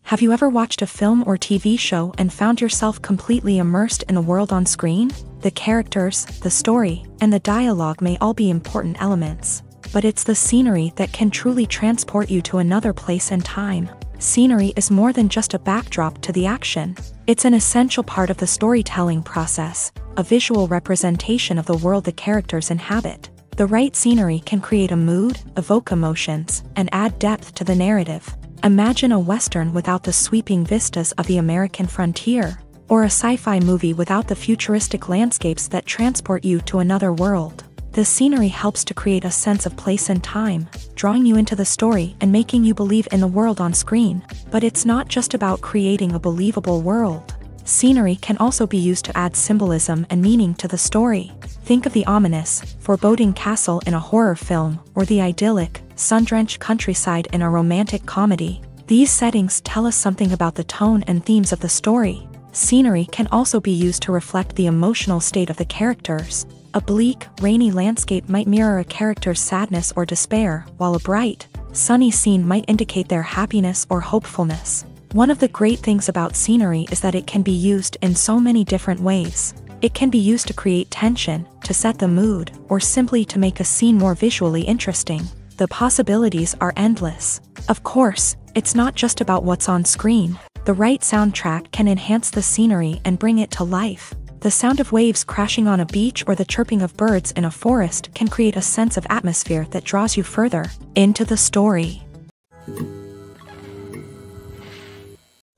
Have you ever watched a film or TV show and found yourself completely immersed in the world on screen? The characters, the story, and the dialogue may all be important elements, but it's the scenery that can truly transport you to another place and time. Scenery is more than just a backdrop to the action. It's an essential part of the storytelling process, a visual representation of the world the characters inhabit. The right scenery can create a mood, evoke emotions, and add depth to the narrative. Imagine a Western without the sweeping vistas of the American frontier, or a sci-fi movie without the futuristic landscapes that transport you to another world. The scenery helps to create a sense of place and time, drawing you into the story and making you believe in the world on screen. But it's not just about creating a believable world. Scenery can also be used to add symbolism and meaning to the story. Think of the ominous, foreboding castle in a horror film, or the idyllic, sun-drenched countryside in a romantic comedy. These settings tell us something about the tone and themes of the story. Scenery can also be used to reflect the emotional state of the characters. A bleak, rainy landscape might mirror a character's sadness or despair, while a bright, sunny scene might indicate their happiness or hopefulness. One of the great things about scenery is that it can be used in so many different ways. It can be used to create tension, to set the mood, or simply to make a scene more visually interesting. The possibilities are endless. Of course, it's not just about what's on screen. The right soundtrack can enhance the scenery and bring it to life. The sound of waves crashing on a beach or the chirping of birds in a forest can create a sense of atmosphere that draws you further into the story.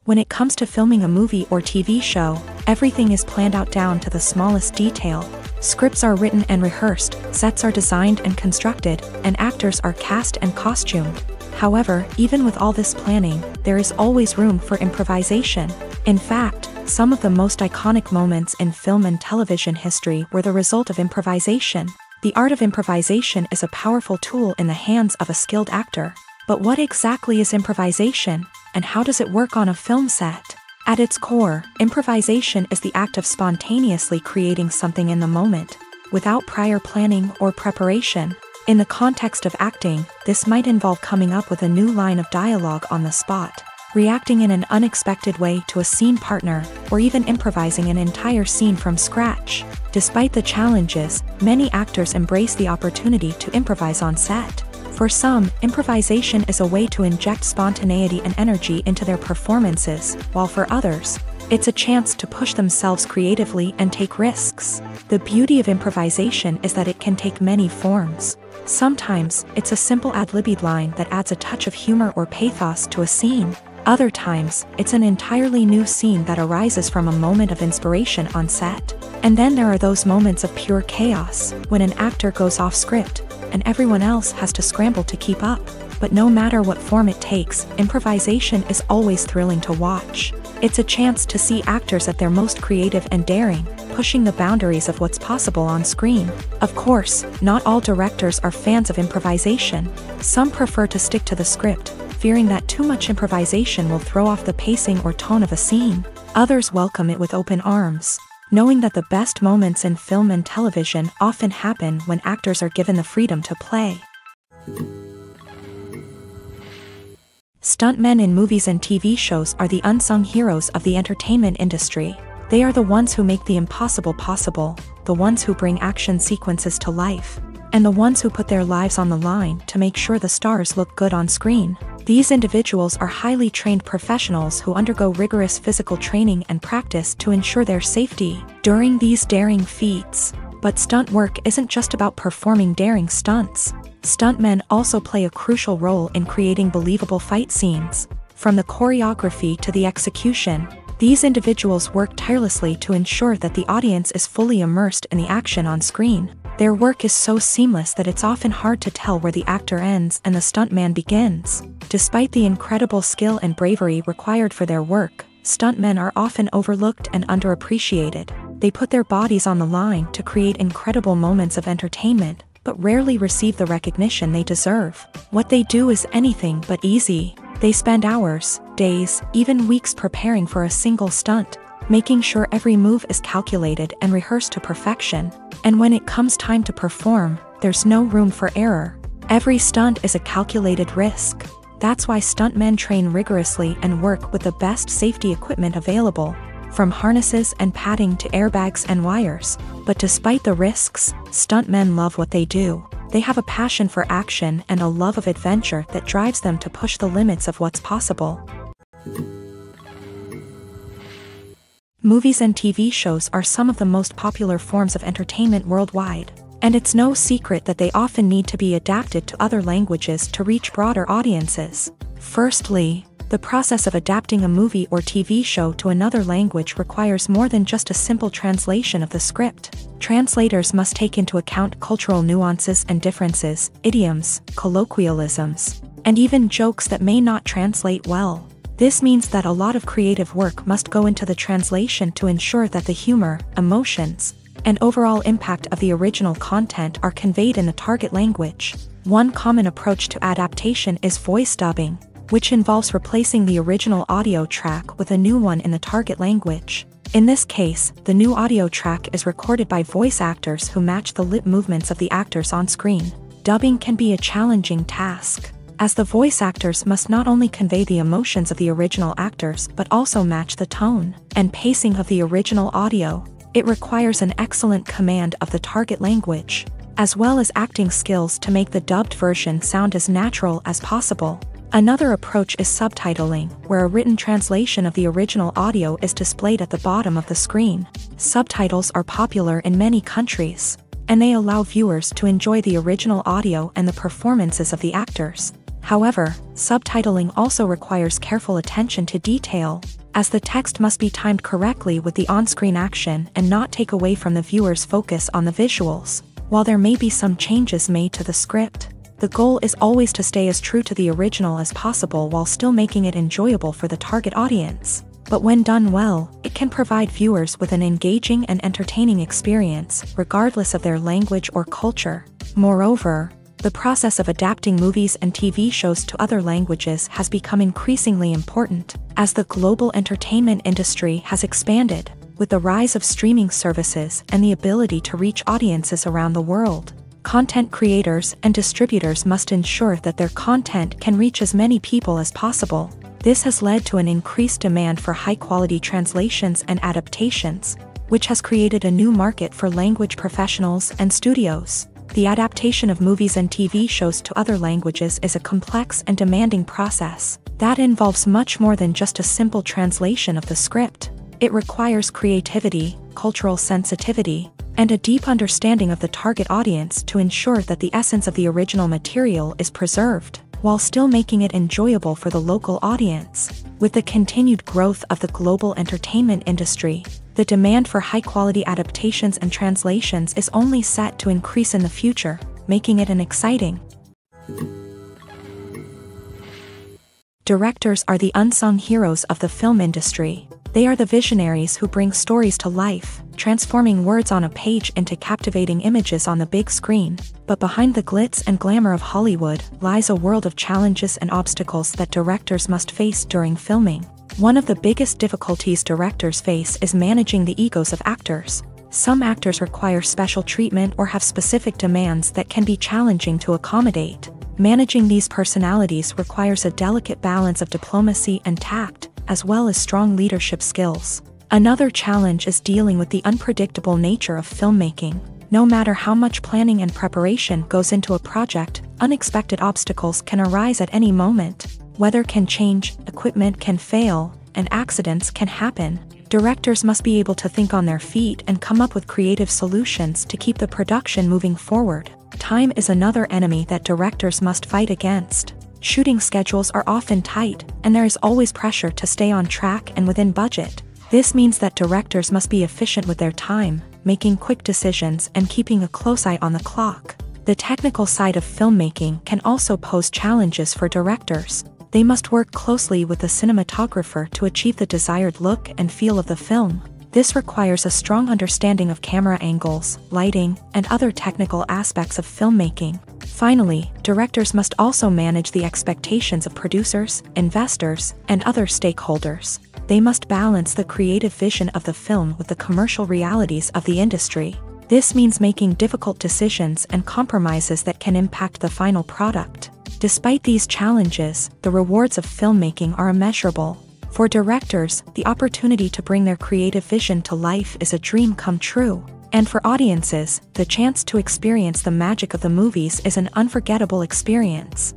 When it comes to filming a movie or TV show, everything is planned out down to the smallest detail. Scripts are written and rehearsed, sets are designed and constructed, and actors are cast and costumed. However, even with all this planning, there is always room for improvisation. In fact, some of the most iconic moments in film and television history were the result of improvisation. The art of improvisation is a powerful tool in the hands of a skilled actor. But what exactly is improvisation, and how does it work on a film set? At its core, improvisation is the act of spontaneously creating something in the moment, without prior planning or preparation. In the context of acting, this might involve coming up with a new line of dialogue on the spot, reacting in an unexpected way to a scene partner, or even improvising an entire scene from scratch. Despite the challenges, many actors embrace the opportunity to improvise on set. For some, improvisation is a way to inject spontaneity and energy into their performances, while for others, it's a chance to push themselves creatively and take risks. The beauty of improvisation is that it can take many forms. Sometimes, it's a simple ad-libbed line that adds a touch of humor or pathos to a scene. Other times, it's an entirely new scene that arises from a moment of inspiration on set. And then there are those moments of pure chaos, when an actor goes off script, and everyone else has to scramble to keep up. But no matter what form it takes, improvisation is always thrilling to watch. It's a chance to see actors at their most creative and daring, pushing the boundaries of what's possible on screen. Of course, not all directors are fans of improvisation. Some prefer to stick to the script, fearing that too much improvisation will throw off the pacing or tone of a scene. Others welcome it with open arms, knowing that the best moments in film and television often happen when actors are given the freedom to play. Stuntmen in movies and TV shows are the unsung heroes of the entertainment industry. They are the ones who make the impossible possible, the ones who bring action sequences to life, and the ones who put their lives on the line to make sure the stars look good on screen. These individuals are highly trained professionals who undergo rigorous physical training and practice to ensure their safety during these daring feats. But stunt work isn't just about performing daring stunts. Stuntmen also play a crucial role in creating believable fight scenes. From the choreography to the execution, these individuals work tirelessly to ensure that the audience is fully immersed in the action on screen. Their work is so seamless that it's often hard to tell where the actor ends and the stuntman begins. Despite the incredible skill and bravery required for their work, stuntmen are often overlooked and underappreciated. They put their bodies on the line to create incredible moments of entertainment, but rarely receive the recognition they deserve. What they do is anything but easy. They spend hours, days, even weeks preparing for a single stunt, making sure every move is calculated and rehearsed to perfection. And when it comes time to perform, there's no room for error. Every stunt is a calculated risk. That's why stuntmen train rigorously and work with the best safety equipment available, from harnesses and padding to airbags and wires. But despite the risks, stuntmen love what they do. They have a passion for action and a love of adventure that drives them to push the limits of what's possible. Movies and TV shows are some of the most popular forms of entertainment worldwide, and it's no secret that they often need to be adapted to other languages to reach broader audiences. Firstly, the process of adapting a movie or TV show to another language requires more than just a simple translation of the script. Translators must take into account cultural nuances and differences, idioms, colloquialisms, and even jokes that may not translate well. This means that a lot of creative work must go into the translation to ensure that the humor, emotions, and overall impact of the original content are conveyed in the target language. One common approach to adaptation is voice dubbing, which involves replacing the original audio track with a new one in the target language. In this case, the new audio track is recorded by voice actors who match the lip movements of the actors on screen. Dubbing can be a challenging task, as the voice actors must not only convey the emotions of the original actors but also match the tone and pacing of the original audio. It requires an excellent command of the target language, as well as acting skills to make the dubbed version sound as natural as possible. Another approach is subtitling, where a written translation of the original audio is displayed at the bottom of the screen. Subtitles are popular in many countries, and they allow viewers to enjoy the original audio and the performances of the actors. However, subtitling also requires careful attention to detail, as the text must be timed correctly with the on-screen action and not take away from the viewer's focus on the visuals. While there may be some changes made to the script, the goal is always to stay as true to the original as possible while still making it enjoyable for the target audience. But when done well, it can provide viewers with an engaging and entertaining experience, regardless of their language or culture. Moreover, the process of adapting movies and TV shows to other languages has become increasingly important, as the global entertainment industry has expanded, with the rise of streaming services and the ability to reach audiences around the world. Content creators and distributors must ensure that their content can reach as many people as possible. This has led to an increased demand for high-quality translations and adaptations, which has created a new market for language professionals and studios. The adaptation of movies and TV shows to other languages is a complex and demanding process that involves much more than just a simple translation of the script. It requires creativity, cultural sensitivity, and a deep understanding of the target audience to ensure that the essence of the original material is preserved, while still making it enjoyable for the local audience. With the continued growth of the global entertainment industry, the demand for high-quality adaptations and translations is only set to increase in the future, making it an exciting. Directors are the unsung heroes of the film industry. They are the visionaries who bring stories to life, transforming words on a page into captivating images on the big screen. But behind the glitz and glamour of Hollywood lies a world of challenges and obstacles that directors must face during filming. One of the biggest difficulties directors face is managing the egos of actors. Some actors require special treatment or have specific demands that can be challenging to accommodate. Managing these personalities requires a delicate balance of diplomacy and tact, as well as strong leadership skills. Another challenge is dealing with the unpredictable nature of filmmaking. No matter how much planning and preparation goes into a project, unexpected obstacles can arise at any moment. Weather can change, equipment can fail, and accidents can happen. Directors must be able to think on their feet and come up with creative solutions to keep the production moving forward. Time is another enemy that directors must fight against. Shooting schedules are often tight, and there is always pressure to stay on track and within budget. This means that directors must be efficient with their time, making quick decisions and keeping a close eye on the clock. The technical side of filmmaking can also pose challenges for directors. They must work closely with the cinematographer to achieve the desired look and feel of the film. This requires a strong understanding of camera angles, lighting, and other technical aspects of filmmaking. Finally, directors must also manage the expectations of producers, investors, and other stakeholders. They must balance the creative vision of the film with the commercial realities of the industry. This means making difficult decisions and compromises that can impact the final product. Despite these challenges, the rewards of filmmaking are immeasurable. For directors, the opportunity to bring their creative vision to life is a dream come true. And for audiences, the chance to experience the magic of the movies is an unforgettable experience.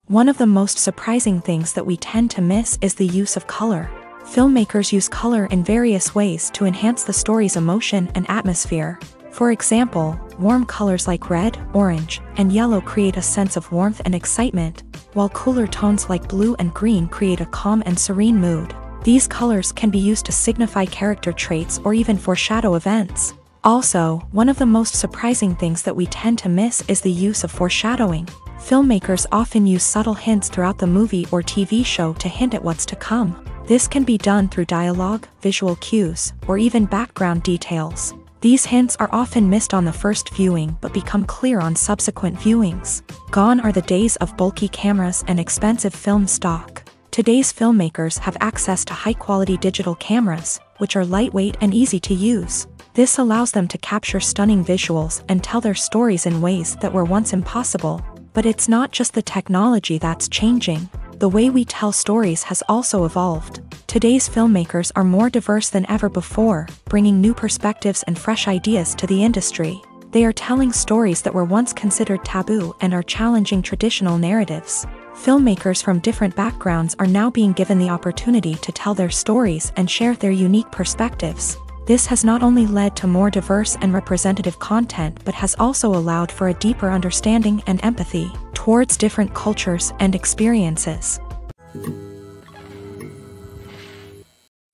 One of the most surprising things that we tend to miss is the use of color. Filmmakers use color in various ways to enhance the story's emotion and atmosphere. For example, warm colors like red, orange, and yellow create a sense of warmth and excitement, while cooler tones like blue and green create a calm and serene mood. These colors can be used to signify character traits or even foreshadow events. Also, one of the most surprising things that we tend to miss is the use of foreshadowing. Filmmakers often use subtle hints throughout the movie or TV show to hint at what's to come. This can be done through dialogue, visual cues, or even background details. These hints are often missed on the first viewing but become clear on subsequent viewings. Gone are the days of bulky cameras and expensive film stock. Today's filmmakers have access to high-quality digital cameras, which are lightweight and easy to use. This allows them to capture stunning visuals and tell their stories in ways that were once impossible. But it's not just the technology that's changing. The way we tell stories has also evolved. Today's filmmakers are more diverse than ever before, bringing new perspectives and fresh ideas to the industry. They are telling stories that were once considered taboo and are challenging traditional narratives. Filmmakers from different backgrounds are now being given the opportunity to tell their stories and share their unique perspectives. This has not only led to more diverse and representative content but has also allowed for a deeper understanding and empathy towards different cultures and experiences.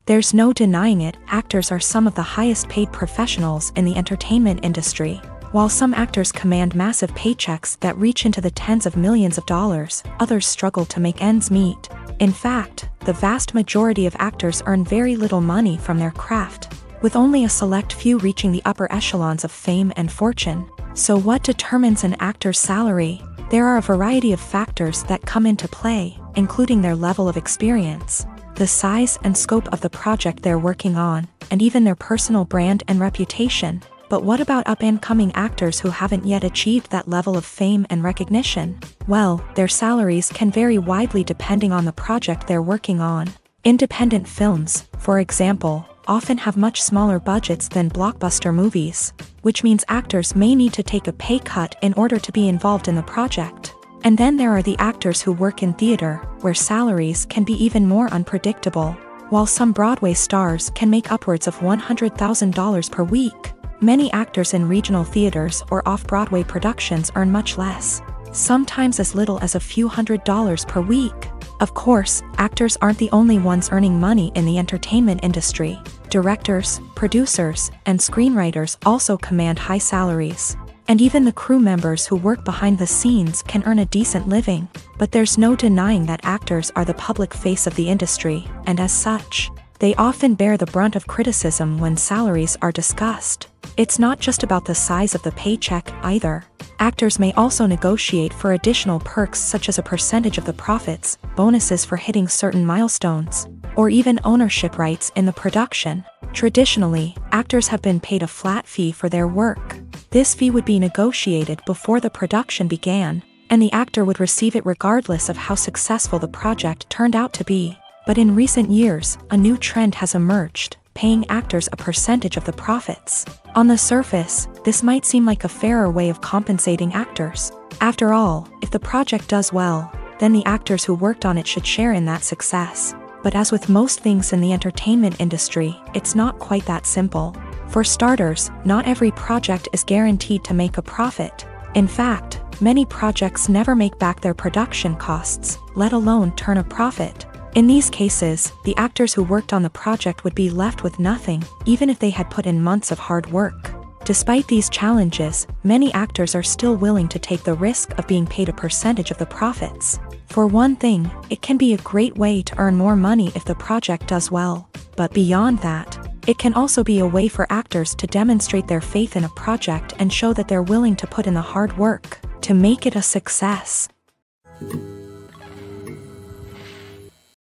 There's no denying it, actors are some of the highest paid professionals in the entertainment industry. While some actors command massive paychecks that reach into the tens of millions of dollars, others struggle to make ends meet. In fact, the vast majority of actors earn very little money from their craft, with only a select few reaching the upper echelons of fame and fortune. So what determines an actor's salary? There are a variety of factors that come into play, including their level of experience, the size and scope of the project they're working on, and even their personal brand and reputation. But what about up-and-coming actors who haven't yet achieved that level of fame and recognition? Well, their salaries can vary widely depending on the project they're working on. Independent films, for example, often have much smaller budgets than blockbuster movies, which means actors may need to take a pay cut in order to be involved in the project. And then there are the actors who work in theater, where salaries can be even more unpredictable. While some Broadway stars can make upwards of $100,000 per week, many actors in regional theaters or off-Broadway productions earn much less, sometimes as little as a few $100s per week. Of course, actors aren't the only ones earning money in the entertainment industry. Directors, producers, and screenwriters also command high salaries. And even the crew members who work behind the scenes can earn a decent living. But there's no denying that actors are the public face of the industry, and as such, they often bear the brunt of criticism when salaries are discussed. It's not just about the size of the paycheck, either. Actors may also negotiate for additional perks such as a percentage of the profits, bonuses for hitting certain milestones, or even ownership rights in the production. Traditionally, actors have been paid a flat fee for their work. This fee would be negotiated before the production began, and the actor would receive it regardless of how successful the project turned out to be. But in recent years, a new trend has emerged, paying actors a percentage of the profits. On the surface, this might seem like a fairer way of compensating actors. After all, if the project does well, then the actors who worked on it should share in that success. But as with most things in the entertainment industry, it's not quite that simple. For starters, not every project is guaranteed to make a profit. In fact, many projects never make back their production costs, let alone turn a profit. In these cases, the actors who worked on the project would be left with nothing, even if they had put in months of hard work. Despite these challenges, many actors are still willing to take the risk of being paid a percentage of the profits. For one thing, it can be a great way to earn more money if the project does well. But beyond that, it can also be a way for actors to demonstrate their faith in a project and show that they're willing to put in the hard work to make it a success.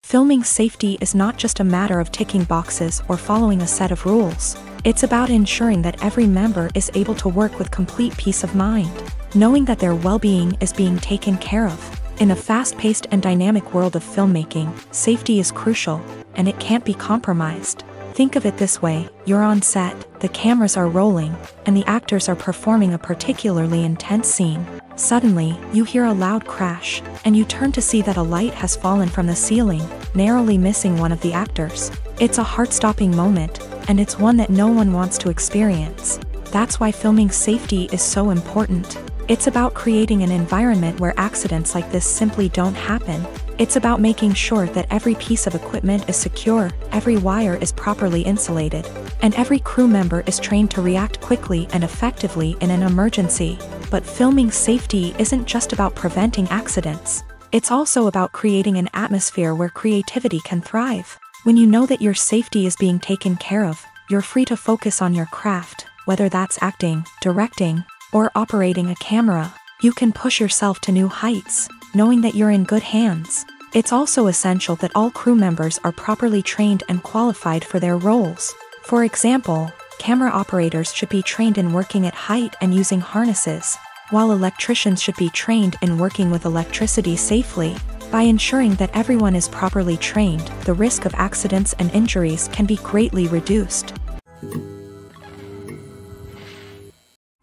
Filming safety is not just a matter of ticking boxes or following a set of rules. It's about ensuring that every member is able to work with complete peace of mind, knowing that their well-being is being taken care of. In a fast-paced and dynamic world of filmmaking, safety is crucial, and it can't be compromised. Think of it this way, you're on set, the cameras are rolling, and the actors are performing a particularly intense scene. Suddenly, you hear a loud crash, and you turn to see that a light has fallen from the ceiling, narrowly missing one of the actors. It's a heart-stopping moment, and it's one that no one wants to experience. That's why filming safety is so important. It's about creating an environment where accidents like this simply don't happen. It's about making sure that every piece of equipment is secure, every wire is properly insulated, and every crew member is trained to react quickly and effectively in an emergency. But filming safety isn't just about preventing accidents. It's also about creating an atmosphere where creativity can thrive. When you know that your safety is being taken care of, you're free to focus on your craft, whether that's acting, directing, or operating a camera. You can push yourself to new heights, knowing that you're in good hands. It's also essential that all crew members are properly trained and qualified for their roles. For example, camera operators should be trained in working at height and using harnesses, while electricians should be trained in working with electricity safely. By ensuring that everyone is properly trained, the risk of accidents and injuries can be greatly reduced.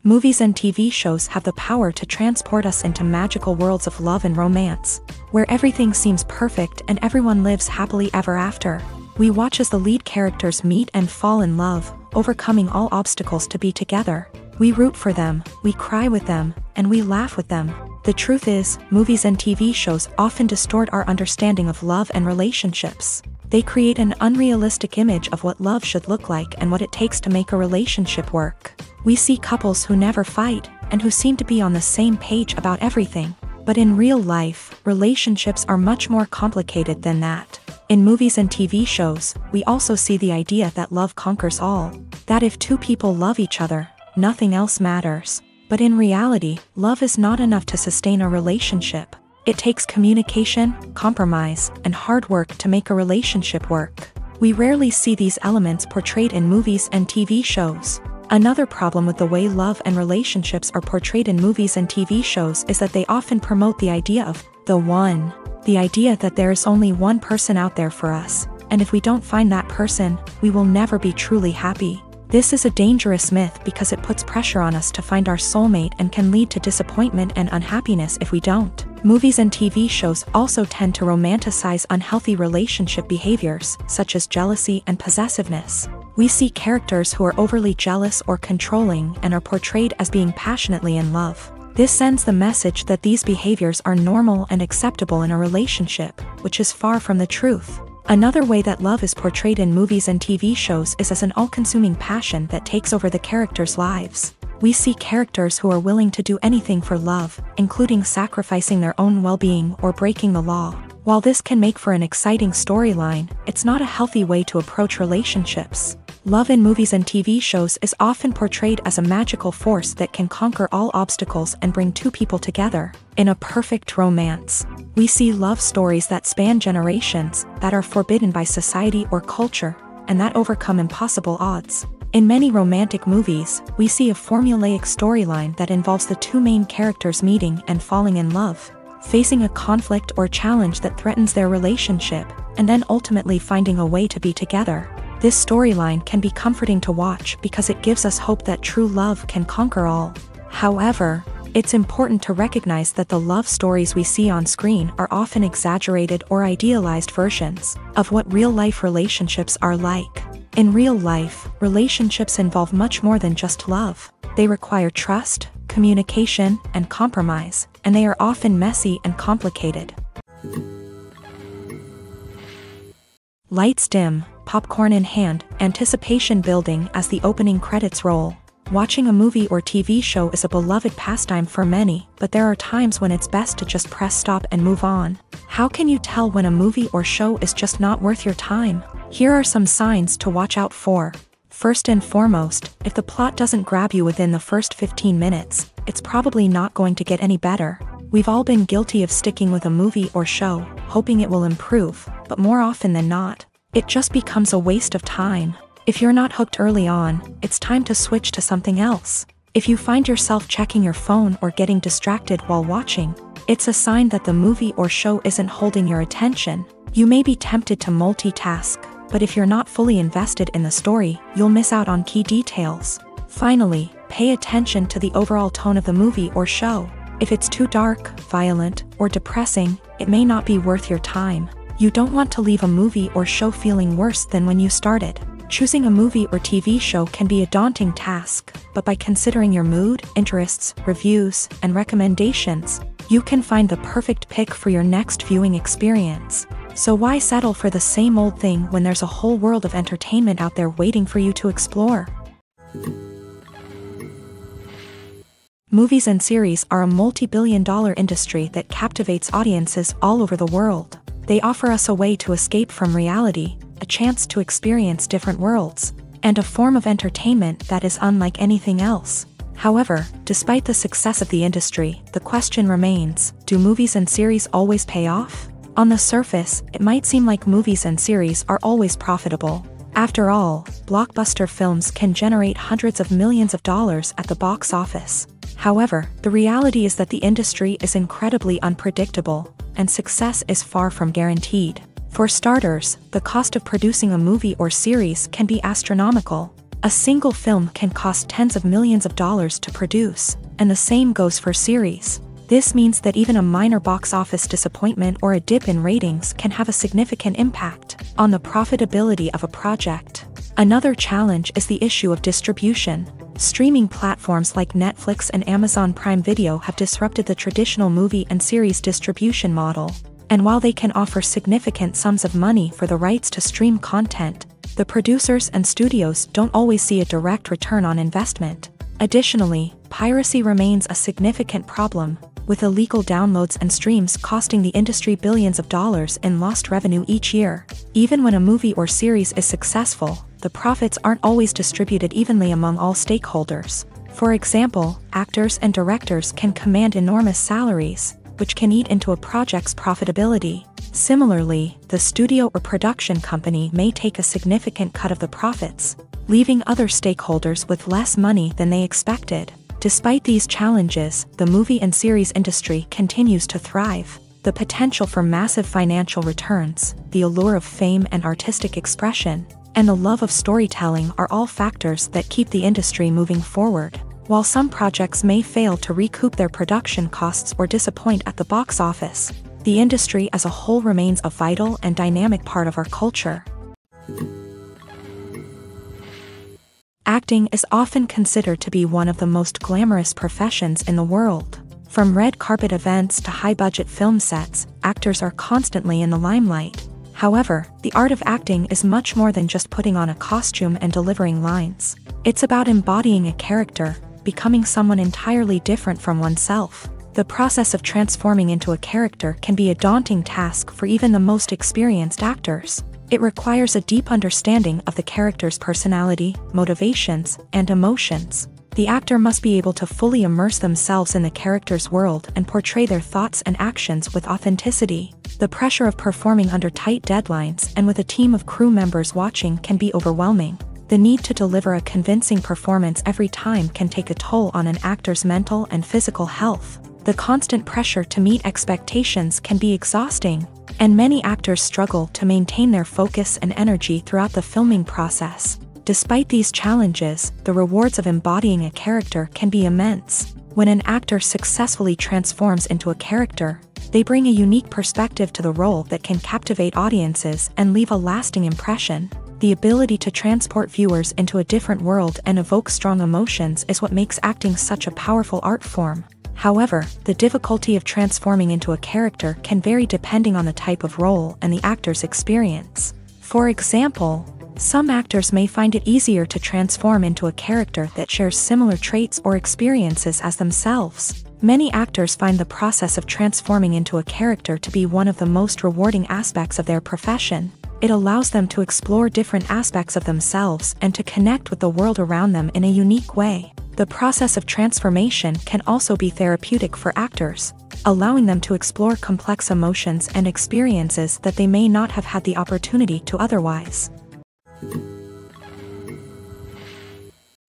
Movies and TV shows have the power to transport us into magical worlds of love and romance, where everything seems perfect and everyone lives happily ever after. We watch as the lead characters meet and fall in love, overcoming all obstacles to be together. We root for them, we cry with them, and we laugh with them. The truth is, movies and TV shows often distort our understanding of love and relationships. They create an unrealistic image of what love should look like and what it takes to make a relationship work. We see couples who never fight, and who seem to be on the same page about everything. But in real life, relationships are much more complicated than that. In movies and TV shows, we also see the idea that love conquers all. That if two people love each other, nothing else matters. But in reality, love is not enough to sustain a relationship. It takes communication, compromise, and hard work to make a relationship work. We rarely see these elements portrayed in movies and TV shows. Another problem with the way love and relationships are portrayed in movies and TV shows is that they often promote the idea of the one. The idea that there is only one person out there for us, and if we don't find that person, we will never be truly happy. This is a dangerous myth because it puts pressure on us to find our soulmate and can lead to disappointment and unhappiness if we don't. Movies and TV shows also tend to romanticize unhealthy relationship behaviors, such as jealousy and possessiveness. We see characters who are overly jealous or controlling and are portrayed as being passionately in love. This sends the message that these behaviors are normal and acceptable in a relationship, which is far from the truth. Another way that love is portrayed in movies and TV shows is as an all-consuming passion that takes over the characters' lives. We see characters who are willing to do anything for love, including sacrificing their own well-being or breaking the law. While this can make for an exciting storyline, it's not a healthy way to approach relationships. Love in movies and TV shows is often portrayed as a magical force that can conquer all obstacles and bring two people together. In a perfect romance, we see love stories that span generations, that are forbidden by society or culture, and that overcome impossible odds. In many romantic movies, we see a formulaic storyline that involves the two main characters meeting and falling in love, facing a conflict or challenge that threatens their relationship, and then ultimately finding a way to be together. This storyline can be comforting to watch because it gives us hope that true love can conquer all. However, it's important to recognize that the love stories we see on screen are often exaggerated or idealized versions of what real-life relationships are like. In real life, relationships involve much more than just love. They require trust, communication, and compromise, and they are often messy and complicated. Lights dim, popcorn in hand, anticipation building as the opening credits roll. Watching a movie or TV show is a beloved pastime for many, but there are times when it's best to just press stop and move on. How can you tell when a movie or show is just not worth your time? Here are some signs to watch out for. First and foremost, if the plot doesn't grab you within the first 15 minutes, it's probably not going to get any better. We've all been guilty of sticking with a movie or show, hoping it will improve, but more often than not, it just becomes a waste of time. If you're not hooked early on, it's time to switch to something else. If you find yourself checking your phone or getting distracted while watching, it's a sign that the movie or show isn't holding your attention. You may be tempted to multitask, but if you're not fully invested in the story, you'll miss out on key details. Finally, pay attention to the overall tone of the movie or show. If it's too dark, violent, or depressing, it may not be worth your time. You don't want to leave a movie or show feeling worse than when you started. Choosing a movie or TV show can be a daunting task, but by considering your mood, interests, reviews, and recommendations, you can find the perfect pick for your next viewing experience. So why settle for the same old thing when there's a whole world of entertainment out there waiting for you to explore? Movies and series are a multi-billion-dollar industry that captivates audiences all over the world. They offer us a way to escape from reality, a chance to experience different worlds, and a form of entertainment that is unlike anything else. However, despite the success of the industry, the question remains, do movies and series always pay off? On the surface, it might seem like movies and series are always profitable. After all, blockbuster films can generate hundreds of millions of dollars at the box office. However, the reality is that the industry is incredibly unpredictable, and success is far from guaranteed. For starters, the cost of producing a movie or series can be astronomical. A single film can cost tens of millions of dollars to produce, and the same goes for series. This means that even a minor box office disappointment or a dip in ratings can have a significant impact on the profitability of a project. Another challenge is the issue of distribution. Streaming platforms like Netflix and Amazon Prime Video have disrupted the traditional movie and series distribution model. And while they can offer significant sums of money for the rights to stream content, the producers and studios don't always see a direct return on investment. Additionally, piracy remains a significant problem, with illegal downloads and streams costing the industry billions of dollars in lost revenue each year. Even when a movie or series is successful, the profits aren't always distributed evenly among all stakeholders. For example, actors and directors can command enormous salaries, which can eat into a project's profitability. Similarly, the studio or production company may take a significant cut of the profits, leaving other stakeholders with less money than they expected. Despite these challenges, the movie and series industry continues to thrive. The potential for massive financial returns, the allure of fame and artistic expression, and the love of storytelling are all factors that keep the industry moving forward. While some projects may fail to recoup their production costs or disappoint at the box office, the industry as a whole remains a vital and dynamic part of our culture. Acting is often considered to be one of the most glamorous professions in the world. From red carpet events to high-budget film sets, actors are constantly in the limelight. However, the art of acting is much more than just putting on a costume and delivering lines. It's about embodying a character, becoming someone entirely different from oneself. The process of transforming into a character can be a daunting task for even the most experienced actors. It requires a deep understanding of the character's personality, motivations, and emotions. The actor must be able to fully immerse themselves in the character's world and portray their thoughts and actions with authenticity. The pressure of performing under tight deadlines and with a team of crew members watching can be overwhelming. The need to deliver a convincing performance every time can take a toll on an actor's mental and physical health. The constant pressure to meet expectations can be exhausting, and many actors struggle to maintain their focus and energy throughout the filming process. Despite these challenges, the rewards of embodying a character can be immense. When an actor successfully transforms into a character, they bring a unique perspective to the role that can captivate audiences and leave a lasting impression. The ability to transport viewers into a different world and evoke strong emotions is what makes acting such a powerful art form. However, the difficulty of transforming into a character can vary depending on the type of role and the actor's experience. For example, some actors may find it easier to transform into a character that shares similar traits or experiences as themselves. Many actors find the process of transforming into a character to be one of the most rewarding aspects of their profession. It allows them to explore different aspects of themselves and to connect with the world around them in a unique way. The process of transformation can also be therapeutic for actors, allowing them to explore complex emotions and experiences that they may not have had the opportunity to otherwise.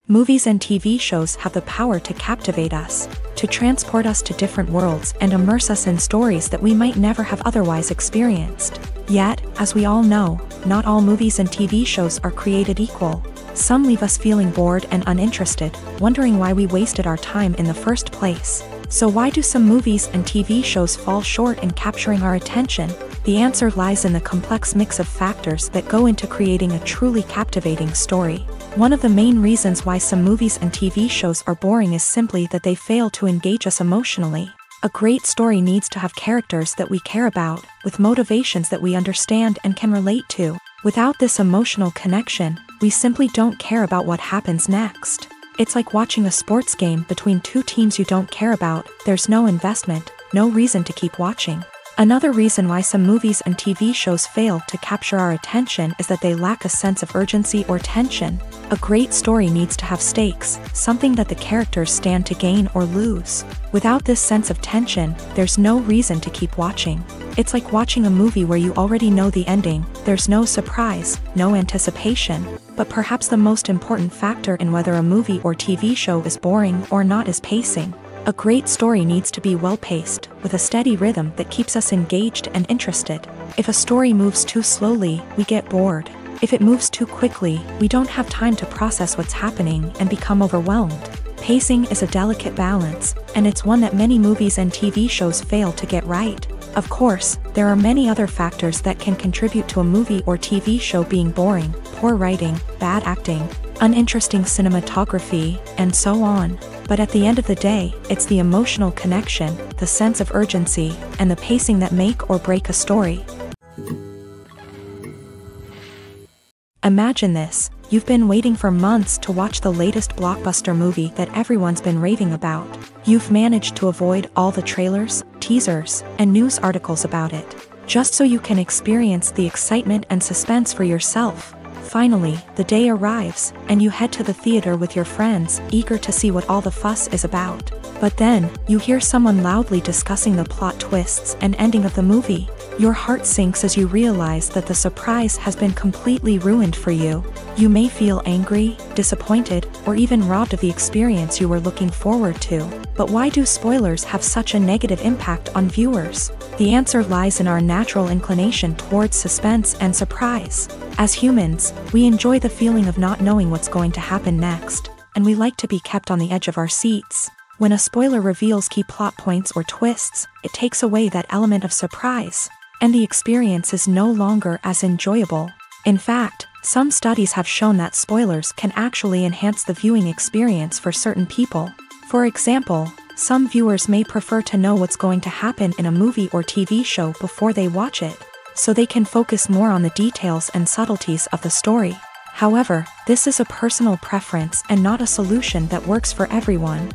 Movies and TV shows have the power to captivate us, to transport us to different worlds and immerse us in stories that we might never have otherwise experienced. Yet, as we all know, not all movies and TV shows are created equal. Some leave us feeling bored and uninterested, wondering why we wasted our time in the first place. So why do some movies and TV shows fall short in capturing our attention? The answer lies in the complex mix of factors that go into creating a truly captivating story. One of the main reasons why some movies and TV shows are boring is simply that they fail to engage us emotionally. A great story needs to have characters that we care about, with motivations that we understand and can relate to. Without this emotional connection, we simply don't care about what happens next. It's like watching a sports game between two teams you don't care about. There's no investment, no reason to keep watching. Another reason why some movies and TV shows fail to capture our attention is that they lack a sense of urgency or tension. A great story needs to have stakes, something that the characters stand to gain or lose. Without this sense of tension, there's no reason to keep watching. It's like watching a movie where you already know the ending. There's no surprise, no anticipation. But perhaps the most important factor in whether a movie or TV show is boring or not is pacing. A great story needs to be well-paced, with a steady rhythm that keeps us engaged and interested. If a story moves too slowly, we get bored. If it moves too quickly, we don't have time to process what's happening and become overwhelmed. Pacing is a delicate balance, and it's one that many movies and TV shows fail to get right. Of course, there are many other factors that can contribute to a movie or TV show being boring: poor writing, bad acting, uninteresting cinematography, and so on. But at the end of the day, it's the emotional connection, the sense of urgency, and the pacing that make or break a story. Imagine this: you've been waiting for months to watch the latest blockbuster movie that everyone's been raving about. You've managed to avoid all the trailers, teasers, and news articles about it, just so you can experience the excitement and suspense for yourself. Finally, the day arrives, and you head to the theater with your friends, eager to see what all the fuss is about. But then, you hear someone loudly discussing the plot twists and ending of the movie. Your heart sinks as you realize that the surprise has been completely ruined for you. You may feel angry, disappointed, or even robbed of the experience you were looking forward to. But why do spoilers have such a negative impact on viewers? The answer lies in our natural inclination towards suspense and surprise. As humans, we enjoy the feeling of not knowing what's going to happen next, and we like to be kept on the edge of our seats. When a spoiler reveals key plot points or twists, it takes away that element of surprise, and the experience is no longer as enjoyable. In fact, some studies have shown that spoilers can actually enhance the viewing experience for certain people. For example, some viewers may prefer to know what's going to happen in a movie or TV show before they watch it, so they can focus more on the details and subtleties of the story. However, this is a personal preference and not a solution that works for everyone.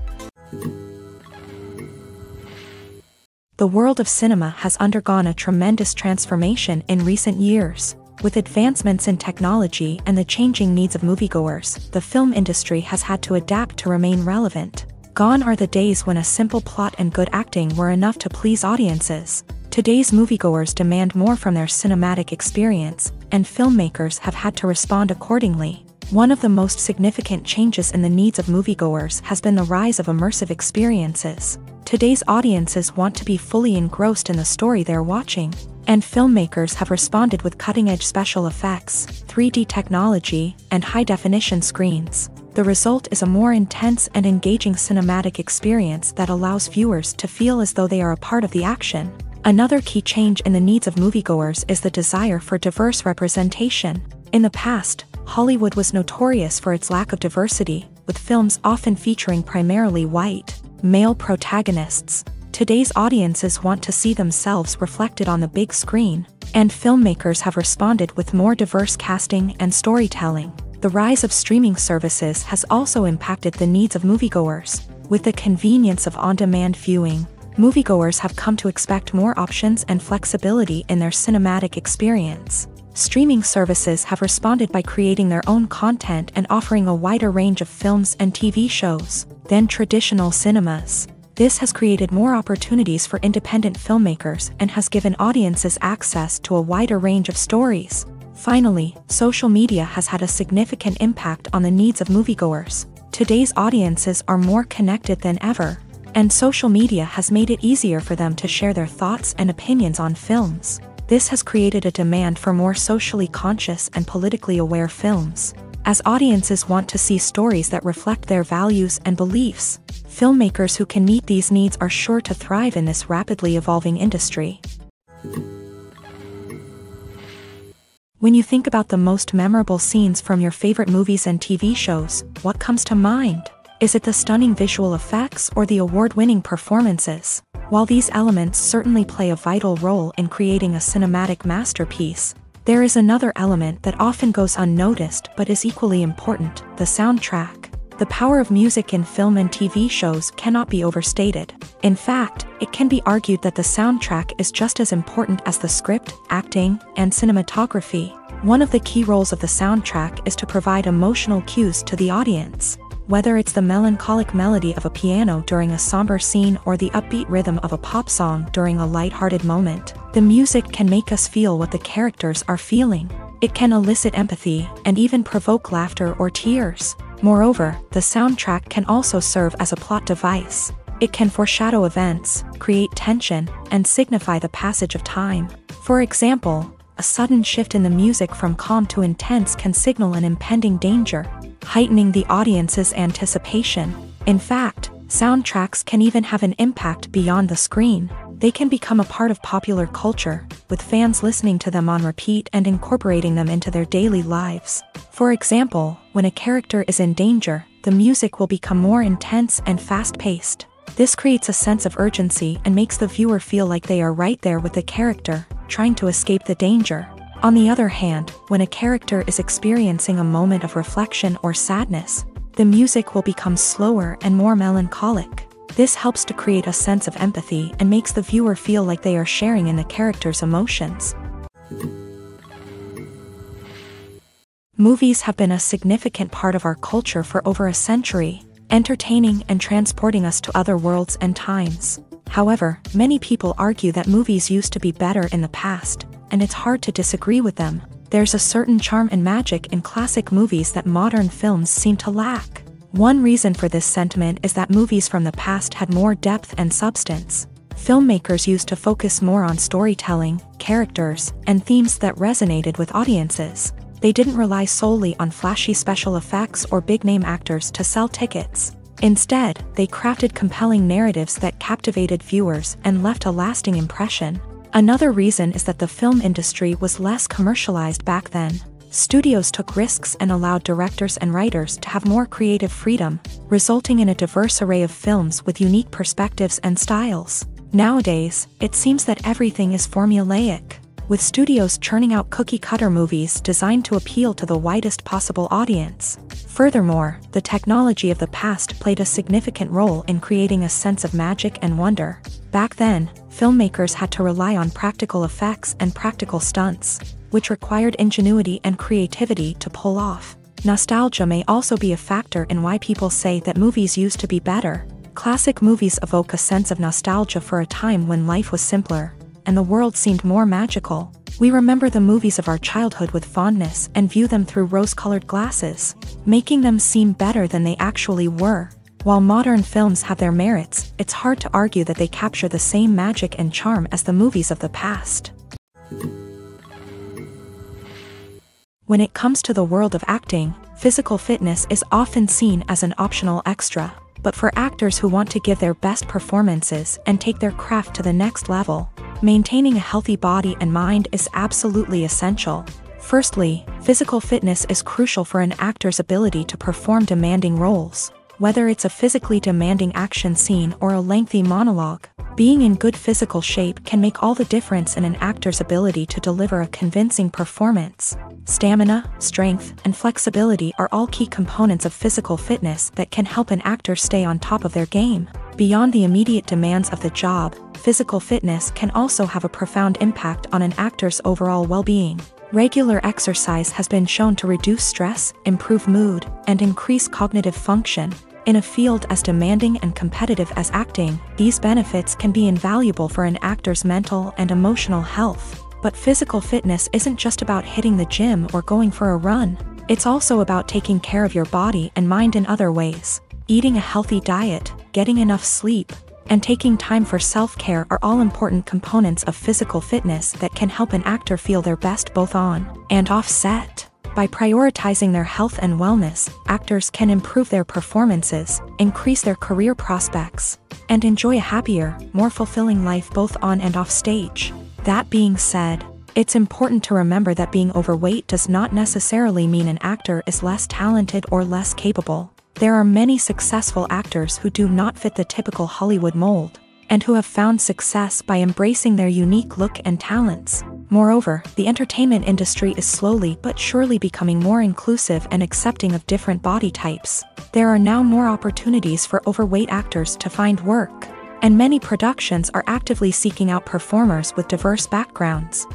The world of cinema has undergone a tremendous transformation in recent years. With advancements in technology and the changing needs of moviegoers, the film industry has had to adapt to remain relevant. Gone are the days when a simple plot and good acting were enough to please audiences. Today's moviegoers demand more from their cinematic experience, and filmmakers have had to respond accordingly. One of the most significant changes in the needs of moviegoers has been the rise of immersive experiences. Today's audiences want to be fully engrossed in the story they're watching, and filmmakers have responded with cutting-edge special effects, 3D technology, and high-definition screens. The result is a more intense and engaging cinematic experience that allows viewers to feel as though they are a part of the action. Another key change in the needs of moviegoers is the desire for diverse representation. In the past, Hollywood was notorious for its lack of diversity, with films often featuring primarily white, male protagonists. Today's audiences want to see themselves reflected on the big screen, and filmmakers have responded with more diverse casting and storytelling. The rise of streaming services has also impacted the needs of moviegoers. With the convenience of on-demand viewing, moviegoers have come to expect more options and flexibility in their cinematic experience. Streaming services have responded by creating their own content and offering a wider range of films and TV shows than traditional cinemas. This has created more opportunities for independent filmmakers and has given audiences access to a wider range of stories. Finally, social media has had a significant impact on the needs of moviegoers. Today's audiences are more connected than ever, and social media has made it easier for them to share their thoughts and opinions on films. This has created a demand for more socially conscious and politically aware films. As audiences want to see stories that reflect their values and beliefs, filmmakers who can meet these needs are sure to thrive in this rapidly evolving industry. When you think about the most memorable scenes from your favorite movies and TV shows, what comes to mind? Is it the stunning visual effects or the award-winning performances? While these elements certainly play a vital role in creating a cinematic masterpiece, there is another element that often goes unnoticed but is equally important: the soundtrack. The power of music in film and TV shows cannot be overstated. In fact, it can be argued that the soundtrack is just as important as the script, acting, and cinematography. One of the key roles of the soundtrack is to provide emotional cues to the audience. Whether it's the melancholic melody of a piano during a somber scene or the upbeat rhythm of a pop song during a light-hearted moment, the music can make us feel what the characters are feeling. It can elicit empathy and even provoke laughter or tears. Moreover, the soundtrack can also serve as a plot device. It can foreshadow events, create tension, and signify the passage of time. For example, a sudden shift in the music from calm to intense can signal an impending danger, heightening the audience's anticipation. In fact, soundtracks can even have an impact beyond the screen. They can become a part of popular culture, with fans listening to them on repeat and incorporating them into their daily lives. For example, when a character is in danger, the music will become more intense and fast-paced. This creates a sense of urgency and makes the viewer feel like they are right there with the character, trying to escape the danger. On the other hand, when a character is experiencing a moment of reflection or sadness, the music will become slower and more melancholic. This helps to create a sense of empathy and makes the viewer feel like they are sharing in the character's emotions. Movies have been a significant part of our culture for over a century, entertaining and transporting us to other worlds and times. However, many people argue that movies used to be better in the past, and it's hard to disagree with them. There's a certain charm and magic in classic movies that modern films seem to lack. One reason for this sentiment is that movies from the past had more depth and substance. Filmmakers used to focus more on storytelling, characters, and themes that resonated with audiences. They didn't rely solely on flashy special effects or big-name actors to sell tickets. Instead, they crafted compelling narratives that captivated viewers and left a lasting impression. Another reason is that the film industry was less commercialized back then. Studios took risks and allowed directors and writers to have more creative freedom, resulting in a diverse array of films with unique perspectives and styles. Nowadays, it seems that everything is formulaic, with studios churning out cookie-cutter movies designed to appeal to the widest possible audience. Furthermore, the technology of the past played a significant role in creating a sense of magic and wonder. Back then, filmmakers had to rely on practical effects and practical stunts, which required ingenuity and creativity to pull off. Nostalgia may also be a factor in why people say that movies used to be better. Classic movies evoke a sense of nostalgia for a time when life was simpler, and the world seemed more magical. We remember the movies of our childhood with fondness and view them through rose-colored glasses, making them seem better than they actually were. While modern films have their merits, it's hard to argue that they capture the same magic and charm as the movies of the past. When it comes to the world of acting, physical fitness is often seen as an optional extra. But for actors who want to give their best performances and take their craft to the next level, maintaining a healthy body and mind is absolutely essential. Firstly, physical fitness is crucial for an actor's ability to perform demanding roles. Whether it's a physically demanding action scene or a lengthy monologue, being in good physical shape can make all the difference in an actor's ability to deliver a convincing performance. Stamina, strength, and flexibility are all key components of physical fitness that can help an actor stay on top of their game. Beyond the immediate demands of the job, physical fitness can also have a profound impact on an actor's overall well-being. Regular exercise has been shown to reduce stress, improve mood, and increase cognitive function. In a field as demanding and competitive as acting, these benefits can be invaluable for an actor's mental and emotional health. But physical fitness isn't just about hitting the gym or going for a run. It's also about taking care of your body and mind in other ways. Eating a healthy diet, getting enough sleep, and taking time for self-care are all important components of physical fitness that can help an actor feel their best both on and off set. By prioritizing their health and wellness, actors can improve their performances, increase their career prospects, and enjoy a happier, more fulfilling life both on and off stage. That being said, it's important to remember that being overweight does not necessarily mean an actor is less talented or less capable. There are many successful actors who do not fit the typical Hollywood mold, and who have found success by embracing their unique look and talents. Moreover, the entertainment industry is slowly but surely becoming more inclusive and accepting of different body types. There are now more opportunities for overweight actors to find work, and many productions are actively seeking out performers with diverse backgrounds.